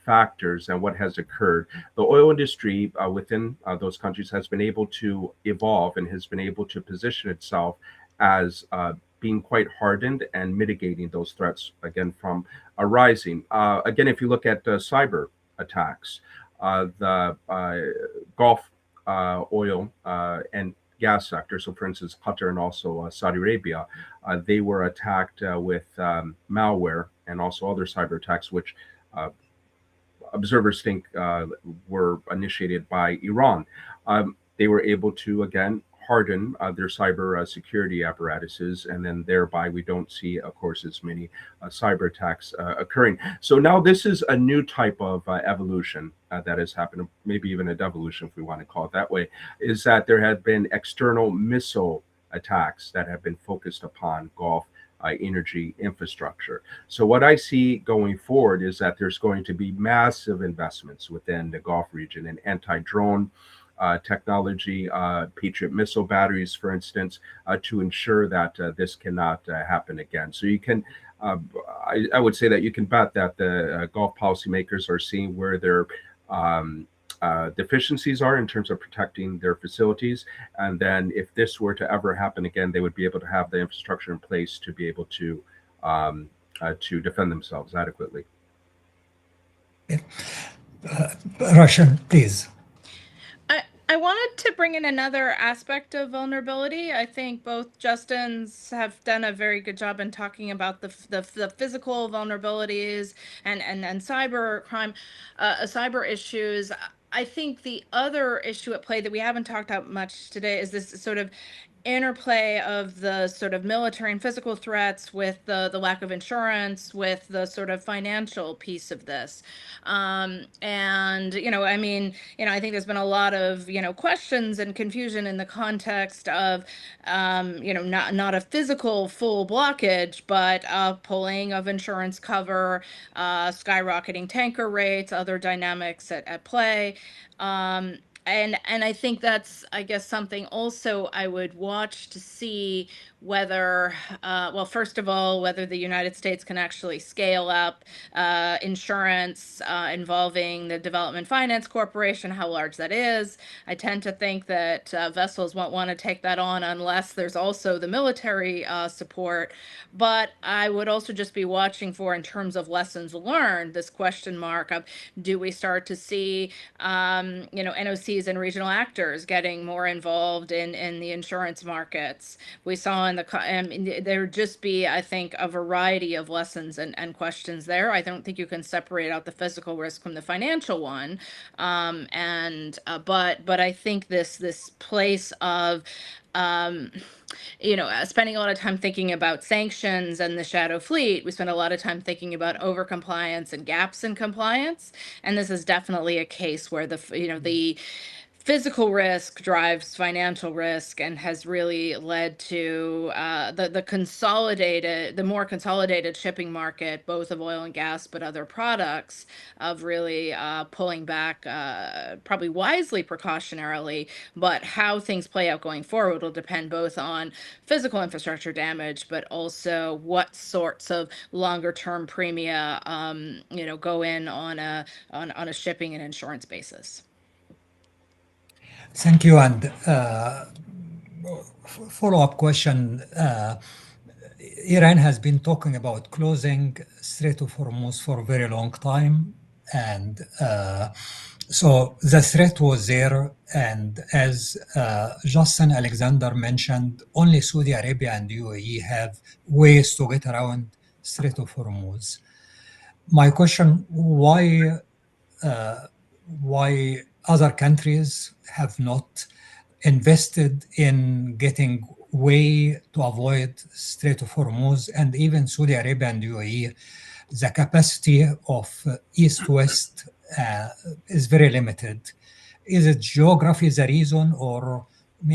factors and what has occurred, the oil industry within those countries has been able to evolve and has been able to position itself as being quite hardened and mitigating those threats again from arising. Again, if you look at cyber attacks, the Gulf oil and gas sector, so for instance, Qatar and also Saudi Arabia, they were attacked with malware and also other cyber attacks, which observers think were initiated by Iran. They were able to, again, harden their cyber security apparatuses, and then thereby we don't see, of course, as many cyber attacks occurring. So now this is a new type of evolution that has happened, maybe even a devolution, if we want to call it that way, is that there have been external missile attacks that have been focused upon Gulf energy infrastructure. So what I see going forward is that there's going to be massive investments within the Gulf region in anti-drone technology, Patriot missile batteries, for instance, to ensure that this cannot happen again. So you can, I would say that you can bet that the Gulf policymakers are seeing where their deficiencies are in terms of protecting their facilities. And then if this were to ever happen again, they would be able to have the infrastructure in place to be able to defend themselves adequately. Russian, please. I wanted to bring in another aspect of vulnerability. I think both Justins have done a very good job in talking about the physical vulnerabilities and cyber crime, cyber issues. I think the other issue at play that we haven't talked about much today is this sort of interplay of the sort of military and physical threats with the lack of insurance, with the sort of financial piece of this. And, I mean, I think there's been a lot of, questions and confusion in the context of, not a physical full blockage, but pulling of insurance cover, skyrocketing tanker rates, other dynamics at play. And I think that's, I guess, something also I would watch to see whether, well, first of all, whether the United States can actually scale up insurance involving the Development Finance Corporation, how large that is. I tend to think that vessels won't want to take that on unless there's also the military support. But I would also just be watching for, in terms of lessons learned, this question mark of, do we start to see NOCs and regional actors getting more involved in the insurance markets? We saw in there would just be, I think, a variety of lessons and questions there. I don't think you can separate out the physical risk from the financial one. But I think this place of spending a lot of time thinking about sanctions and the shadow fleet. We spend a lot of time thinking about overcompliance and gaps in compliance. And this is definitely a case where the physical risk drives financial risk and has really led to the more consolidated shipping market, both of oil and gas, but other products, of really pulling back, probably wisely, precautionarily. But how things play out going forward will depend both on physical infrastructure damage, but also what sorts of longer term premia, go in on a shipping and insurance basis. Thank you. And follow-up question. Iran has been talking about closing Strait of Hormuz for a very long time. And so the threat was there. And as Justin Alexander mentioned, only Saudi Arabia and UAE have ways to get around Strait of Hormuz. My question, why other countries have not invested in getting way to avoid Strait of Hormuz, and even Saudi Arabia and UAE, the capacity of east-west is very limited. Is it geography the reason, or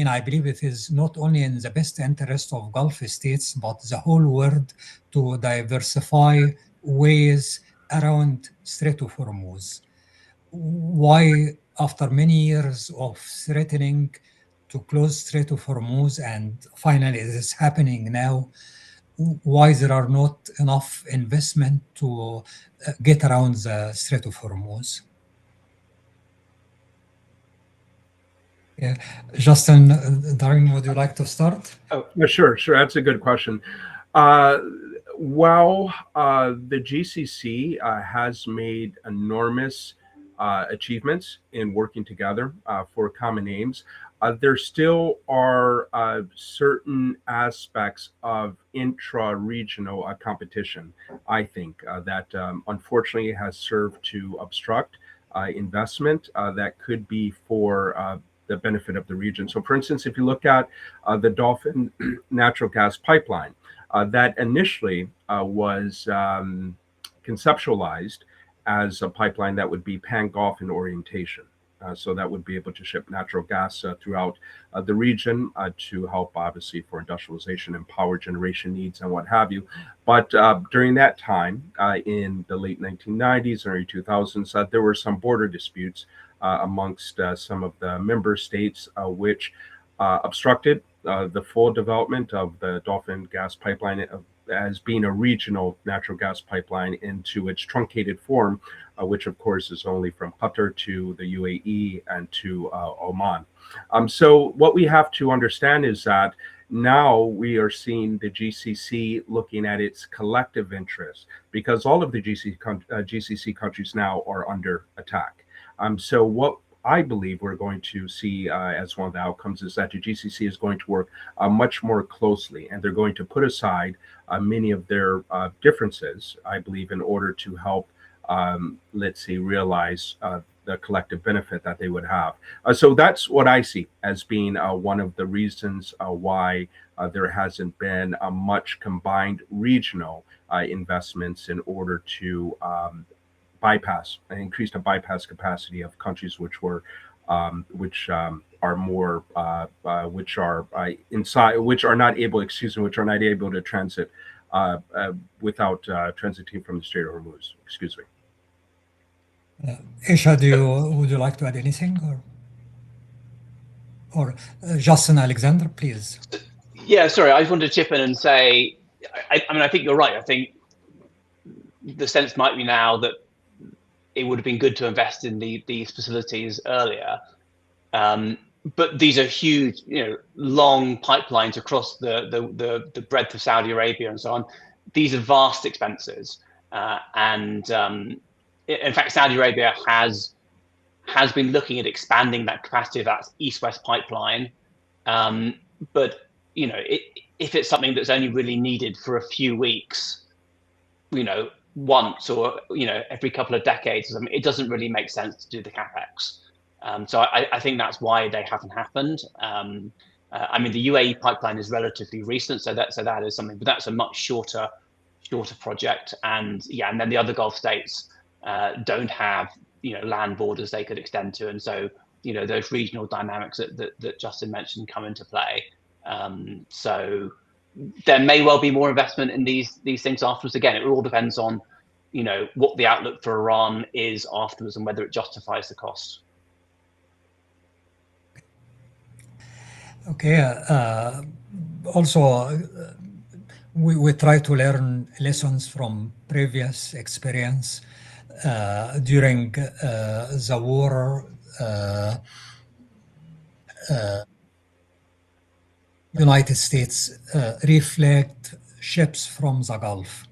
I believe it is not only in the best interest of Gulf states, but the whole world to diversify ways around Strait of Hormuz. Why, after many years of threatening to close Strait of Hormuz, and finally it is happening now, why there are not enough investment to get around the Strait of Hormuz? Yeah, Justin, Dargin, would you like to start? Oh, sure. That's a good question. Well, the GCC has made enormous achievements in working together for common aims. There still are certain aspects of intra-regional competition, I think, that unfortunately has served to obstruct investment that could be for the benefit of the region. So, for instance, if you look at the Dolphin natural gas pipeline, that initially was conceptualized as a pipeline that would be pan-Gulf in orientation. So that would be able to ship natural gas throughout the region to help, obviously, for industrialization and power generation needs and what have you. But during that time, in the late 1990s, early 2000s, there were some border disputes amongst some of the member states, which obstructed the full development of the Dolphin gas pipeline as being a regional natural gas pipeline into its truncated form, which of course is only from Qatar to the UAE and to Oman. So what we have to understand is that now we are seeing the GCC looking at its collective interests, because all of the GCC countries now are under attack. So what I believe we're going to see as one of the outcomes is that the GCC is going to work much more closely, and they're going to put aside many of their differences, I believe, in order to help, let's say, realize the collective benefit that they would have. So that's what I see as being one of the reasons why there hasn't been much combined regional investments in order to increase the bypass capacity of countries which are more which are inside, which are not able to transit without transiting from the Strait of Hormuz. Excuse me. Aisha, would you like to add anything, or Justin Alexander, please? Yeah, sorry, I just wanted to chip in and say, I mean, I think you're right. I think the sense might be now that it would have been good to invest in these facilities earlier. But these are huge, long pipelines across the breadth of Saudi Arabia and so on. These are vast expenses, and in fact, Saudi Arabia has been looking at expanding that capacity of that east-west pipeline. But if it's something that's only really needed for a few weeks, once or every couple of decades, it doesn't really make sense to do the capex. So I think that's why they haven't happened. I mean, the UAE pipeline is relatively recent, so that is something, but that's a much shorter project. And then the other Gulf states don't have land borders they could extend to, and so those regional dynamics that Justin mentioned come into play. So there may well be more investment in these things afterwards. Again, it all depends on what the outlook for Iran is afterwards and whether it justifies the cost. Okay. Also, we try to learn lessons from previous experience. During the war, United States reflagged ships from the Gulf.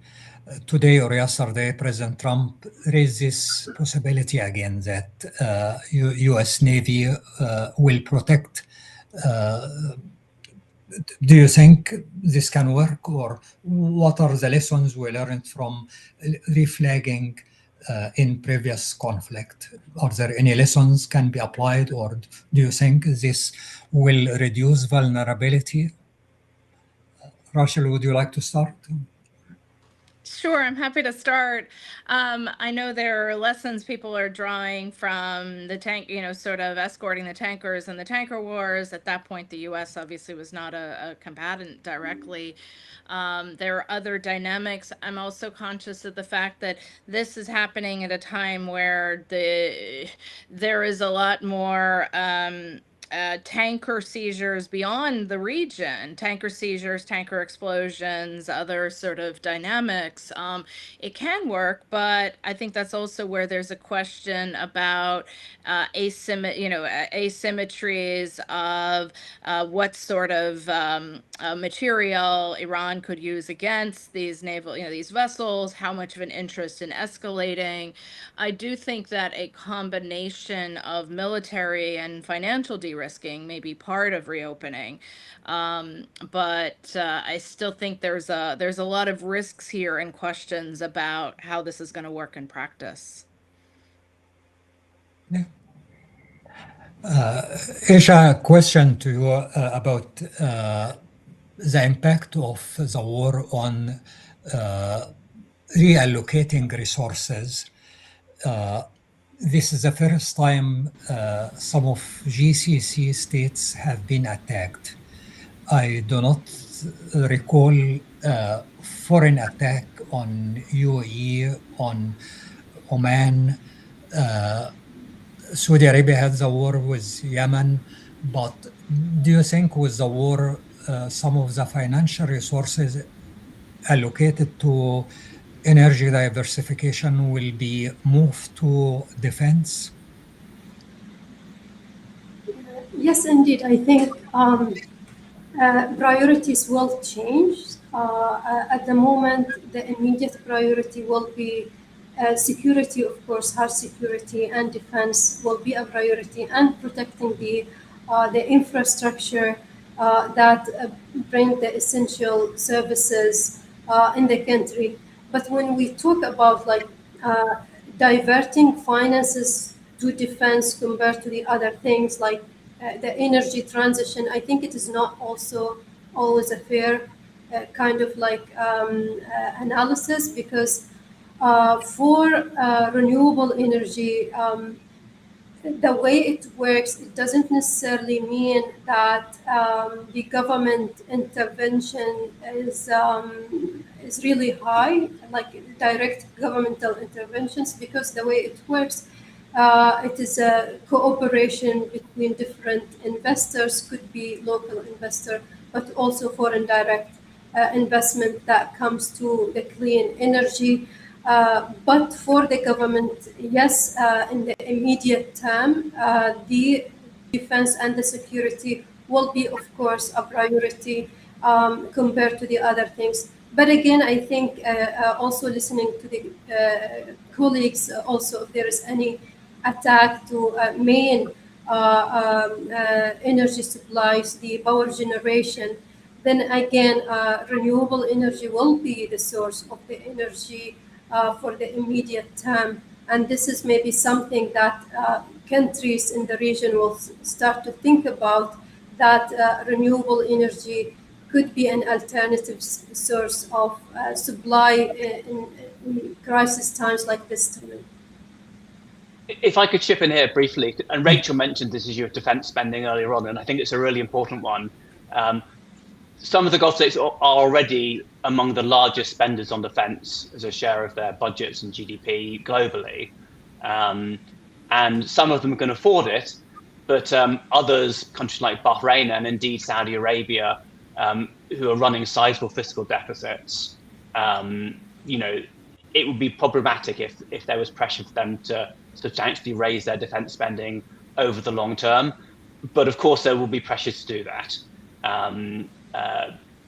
Today or yesterday, President Trump raised this possibility again that U.S. Navy will protect. Do you think this can work, or what are the lessons we learned from reflagging in previous conflict? Are there any lessons can be applied, or do you think this will reduce vulnerability? Rachel, would you like to start? Sure, I'm happy to start. I know there are lessons people are drawing from the tank, sort of escorting the tankers and the tanker wars. At that point, the U.S. obviously was not a combatant directly. There are other dynamics. I'm also conscious of the fact that this is happening at a time where there is a lot more tanker seizures beyond the region, tanker seizures, tanker explosions, other sort of dynamics. It can work, but I think that's also where there's a question about asymmetries of what sort of material Iran could use against these naval, these vessels, how much of an interest in escalating. I do think that a combination of military and financial de-risking may be part of reopening, but I still think there's a lot of risks here and questions about how this is going to work in practice. Yeah. Aisha, a question to you about the impact of the war on reallocating resources. This is the first time some of GCC states have been attacked. I do not recall foreign attack on UAE, on Oman. Saudi Arabia had the war with Yemen, but do you think with the war, some of the financial resources allocated to energy diversification will be moved to defense? Yes, indeed. I think priorities will change. At the moment, the immediate priority will be security, of course, hard security and defense will be a priority, and protecting the infrastructure that bring the essential services in the country. But when we talk about diverting finances do defense compared to the other things like the energy transition, I think it is not also always a fair kind of like analysis, because for renewable energy, the way it works, it doesn't necessarily mean that the government intervention is really high, like direct governmental interventions, because the way it works, it is a cooperation between different investors, could be local investor, but also foreign direct investment that comes to the clean energy. But for the government, yes, in the immediate term, the defense and the security will be, of course, a priority compared to the other things. But again, I think also listening to the colleagues, also if there is any attack to main energy supplies, the power generation, then again, renewable energy will be the source of the energy for the immediate term. And this is maybe something that countries in the region will start to think about, that renewable energy could be an alternative source of supply in crisis times like this time. If I could chip in here briefly, and Rachel mentioned this issue of defense spending earlier on, and I think it's a really important one. Some of the Gulf states are already among the largest spenders on defense as a share of their budgets and GDP globally. And some of them can afford it, but others, countries like Bahrain and indeed Saudi Arabia, who are running sizable fiscal deficits, it would be problematic if there was pressure for them to substantially raise their defense spending over the long term. But of course, there will be pressure to do that.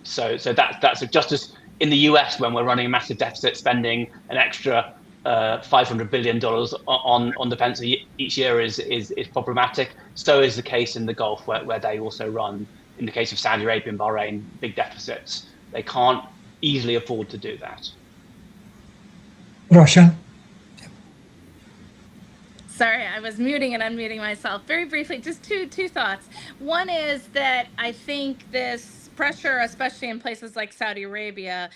So that's just as in the US, when we're running a massive deficit, spending an extra $500 billion on defense each year is problematic. So is the case in the Gulf, where they also run, in the case of Saudi Arabia and Bahrain, big deficits. They can't easily afford to do that. Roshan? Sorry, I was muting and unmuting myself. Very briefly, just two thoughts. One is that I think this pressure, especially in places like Saudi Arabia,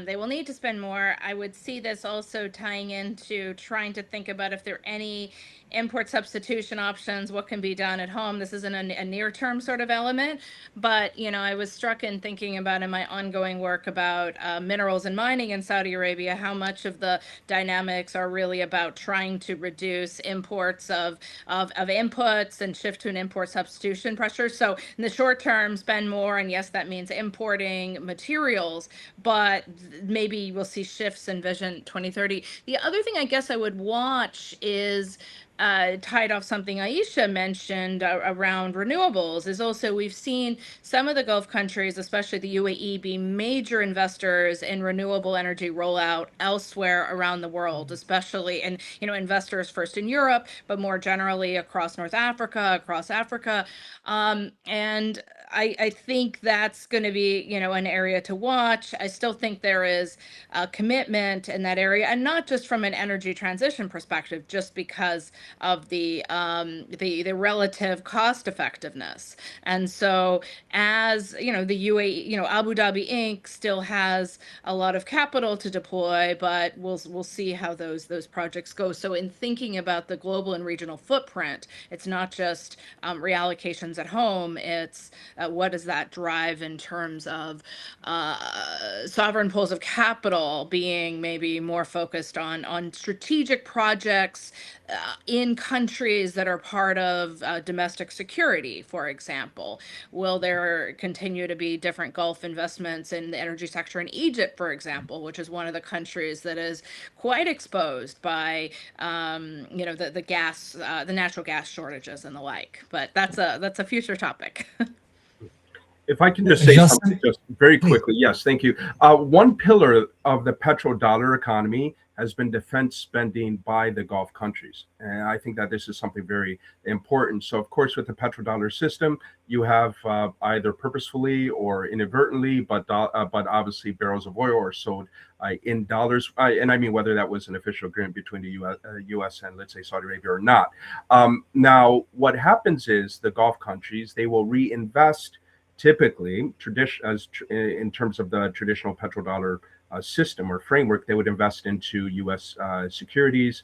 they will need to spend more. I would see this also tying into trying to think about if there are any import substitution options, what can be done at home. This isn't a near-term sort of element, but I was struck in thinking about in my ongoing work about minerals and mining in Saudi Arabia, how much of the dynamics are really about trying to reduce imports of inputs and shift to an import substitution pressure. So in the short term, spend more, and yes, that means importing materials, but maybe we'll see shifts in Vision 2030. The other thing I guess I would watch is tied off something Aisha mentioned around renewables, is also we've seen some of the Gulf countries, especially the UAE, be major investors in renewable energy rollout elsewhere around the world, especially, and investors first in Europe, but more generally across North Africa, across Africa. And I think that's going to be, an area to watch. I still think there is a commitment in that area, and not just from an energy transition perspective, just because of the relative cost effectiveness. And so, as the UAE, Abu Dhabi Inc. still has a lot of capital to deploy, but we'll see how those projects go. So, in thinking about the global and regional footprint, it's not just reallocations at home. It's what does that drive in terms of sovereign pools of capital being maybe more focused on strategic projects in countries that are part of domestic security, for example. Will there continue to be different Gulf investments in the energy sector in Egypt, for example, which is one of the countries that is quite exposed by the gas, the natural gas shortages and the like. But that's a future topic. If I can just say something just very quickly. Yes, thank you. One pillar of the petrodollar economy has been defense spending by the Gulf countries. And I think that this is something very important. So, of course, with the petrodollar system, you have either purposefully or inadvertently, but obviously barrels of oil are sold in dollars. And I mean, whether that was an official agreement between the US and, let's say, Saudi Arabia or not. Now, what happens is the Gulf countries, they will reinvest typically in terms of the traditional petrodollar system or framework. They would invest into U.S. Securities,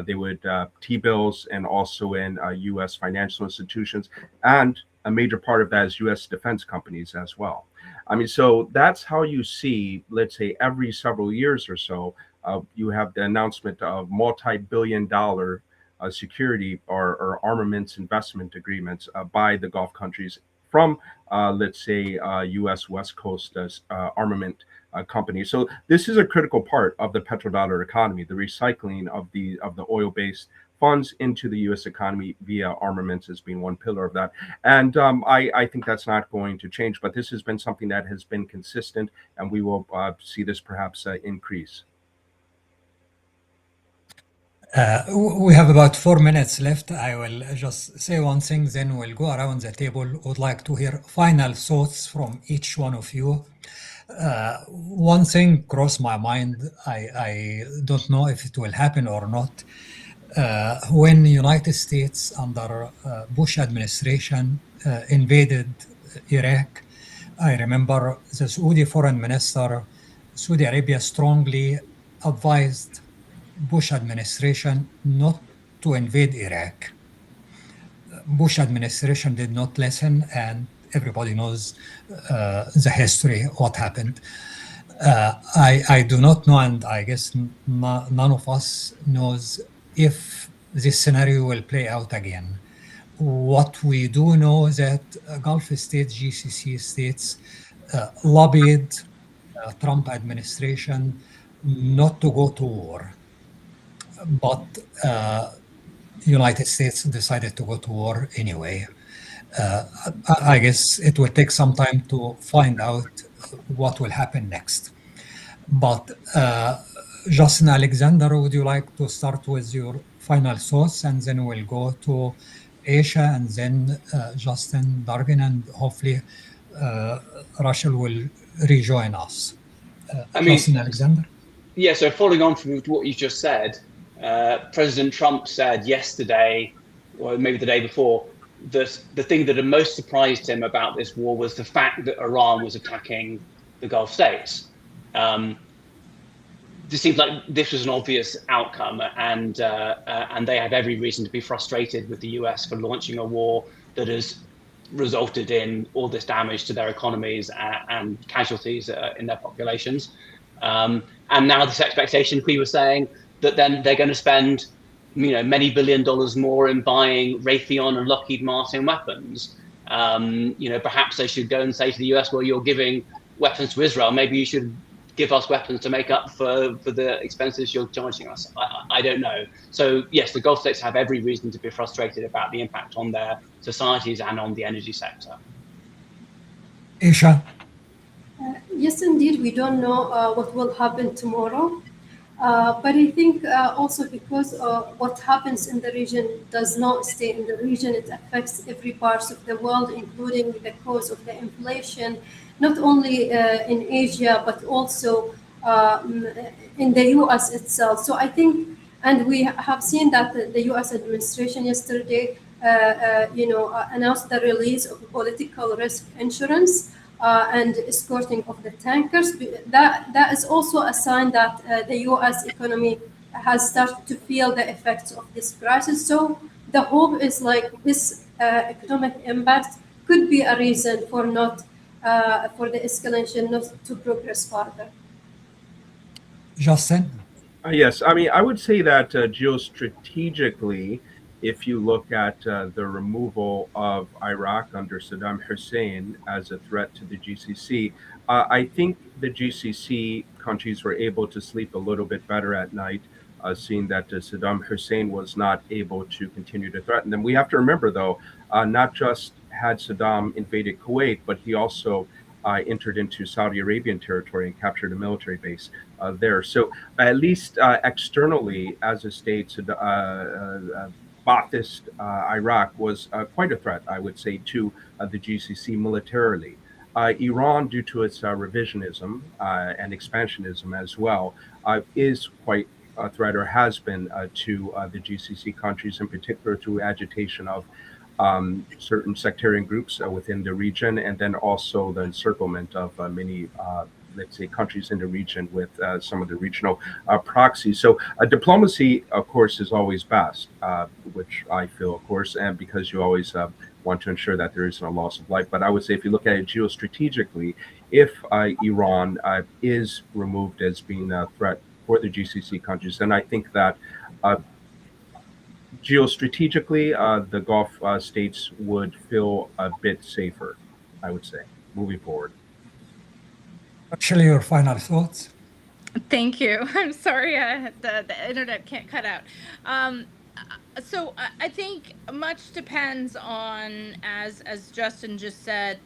they would T-bills, and also in U.S. financial institutions. And a major part of that is U.S. defense companies as well. I mean, so that's how you see, let's say, every several years or so, you have the announcement of multi-billion-dollar security or armaments investment agreements by the Gulf countries from, let's say, U.S. West Coast armament companies. So this is a critical part of the petrodollar economy, the recycling of the oil-based funds into the U.S. economy via armaments as being one pillar of that. And I think that's not going to change, but this has been something that has been consistent, and we will see this perhaps increase. We have about 4 minutes left. I will just say one thing, then we'll go around the table. Would like to hear final thoughts from each one of you. One thing crossed my mind. I don't know if it will happen or not. When the United States under Bush administration invaded Iraq, I remember the Saudi foreign minister, Saudi Arabia strongly advised Bush administration not to invade Iraq. Bush administration did not listen, and everybody knows the history, what happened. I do not know, and I guess none of us knows if this scenario will play out again. What we do know is that Gulf states, GCC states, lobbied Trump administration not to go to war. But United States decided to go to war anyway. I guess it will take some time to find out what will happen next. But Justin, Alexander, would you like to start with your final thoughts, and then we'll go to Aisha, and then Justin, Dargin, and hopefully Rachel will rejoin us. Justin, Alexander? Yeah, so following on from what you just said, President Trump said yesterday, or maybe the day before, that the thing that had most surprised him about this war was the fact that Iran was attacking the Gulf states. It seems like this was an obvious outcome, and they have every reason to be frustrated with the US for launching a war that has resulted in all this damage to their economies and casualties in their populations. And now this expectation, we were saying, that then they're going to spend, many $1 billion more in buying Raytheon and Lockheed Martin weapons. Perhaps they should go and say to the US, well, you're giving weapons to Israel. Maybe you should give us weapons to make up for the expenses you're charging us. I don't know. So yes, the Gulf states have every reason to be frustrated about the impact on their societies and on the energy sector. Aisha? Yes, indeed, we don't know what will happen tomorrow. But I think also because what happens in the region does not stay in the region, it affects every part of the world, including the cause of the inflation, not only in Asia, but also in the US itself. So I think, and we have seen that the US administration yesterday, announced the release of political risk insurance and escorting of the tankers. That is also a sign that the US economy has started to feel the effects of this crisis. So the hope is like this economic impact could be a reason for for the escalation not to progress further. Justin? Yes, I mean, I would say that geostrategically, if you look at the removal of Iraq under Saddam Hussein as a threat to the GCC, I think the GCC countries were able to sleep a little bit better at night, seeing that Saddam Hussein was not able to continue to threaten them. We have to remember, though, not just had Saddam invaded Kuwait, but he also entered into Saudi Arabian territory and captured a military base there. So at least externally, as a state, Ba'athist Iraq was quite a threat, I would say, to the GCC militarily. Iran, due to its revisionism and expansionism as well, is quite a threat, or has been, to the GCC countries, in particular through agitation of certain sectarian groups within the region, and then also the encirclement of many, let's say, countries in the region with some of the regional proxies. So diplomacy, of course, is always best, which I feel, of course, and because you always want to ensure that there isn't a loss of life. But I would say, if you look at it geostrategically, if Iran is removed as being a threat for the GCC countries, then I think that geostrategically, the Gulf states would feel a bit safer, I would say, moving forward. Actually, your final thoughts? Thank you. I'm sorry, the internet can't cut out. So I think much depends on, as Justin just said,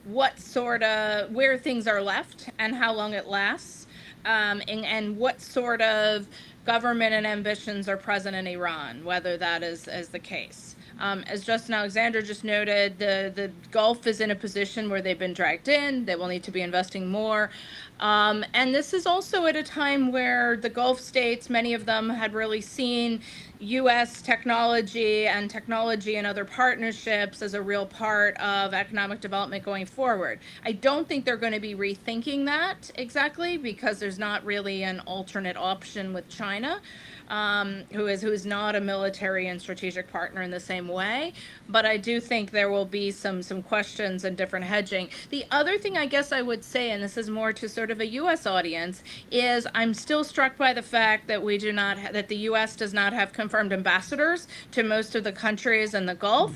where things are left and how long it lasts, and what sort of government and ambitions are present in Iran, whether that is the case. As Justin Alexander just noted, the Gulf is in a position where they've been dragged in. They will need to be investing more. And this is also at a time where the Gulf states, many of them had really seen U.S. technology and other partnerships as a real part of economic development going forward. I don't think they're going to be rethinking that exactly, because there's not really an alternate option with China, who is not a military and strategic partner in the same way. But I do think there will be some questions and different hedging. The other thing I guess I would say, and this is more to sort of a U.S. audience, is I'm still struck by the fact that that the U.S. does not have confirmed ambassadors to most of the countries in the Gulf.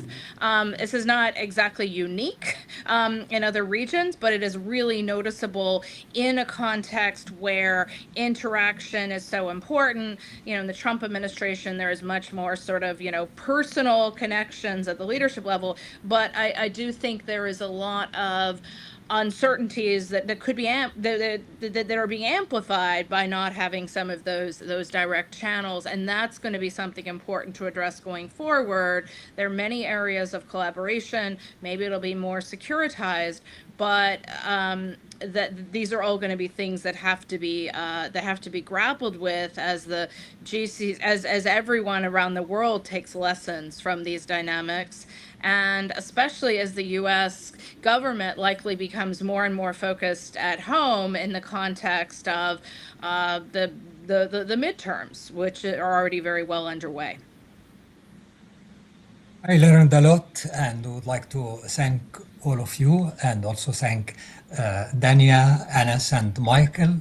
This is not exactly unique in other regions, but it is really noticeable in a context where interaction is so important. In the Trump administration, there is much more sort of, personal connections at the leadership level. But I do think there is a lot of uncertainties that could be that are being amplified by not having some of those direct channels, and that's going to be something important to address going forward. There are many areas of collaboration. Maybe it'll be more securitized, but that these are all going to be things that have to be grappled with as the GCs, as everyone around the world takes lessons from these dynamics. And especially as the U.S. government likely becomes more and more focused at home in the context of the midterms, which are already very well underway. I learned a lot, and would like to thank all of you, and also thank Dania, Anas, and Michael.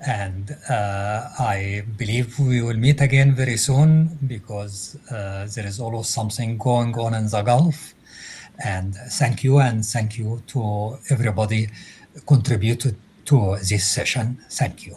And I believe we will meet again very soon, because there is always something going on in the Gulf. And thank you to everybody contributed to this session. Thank you.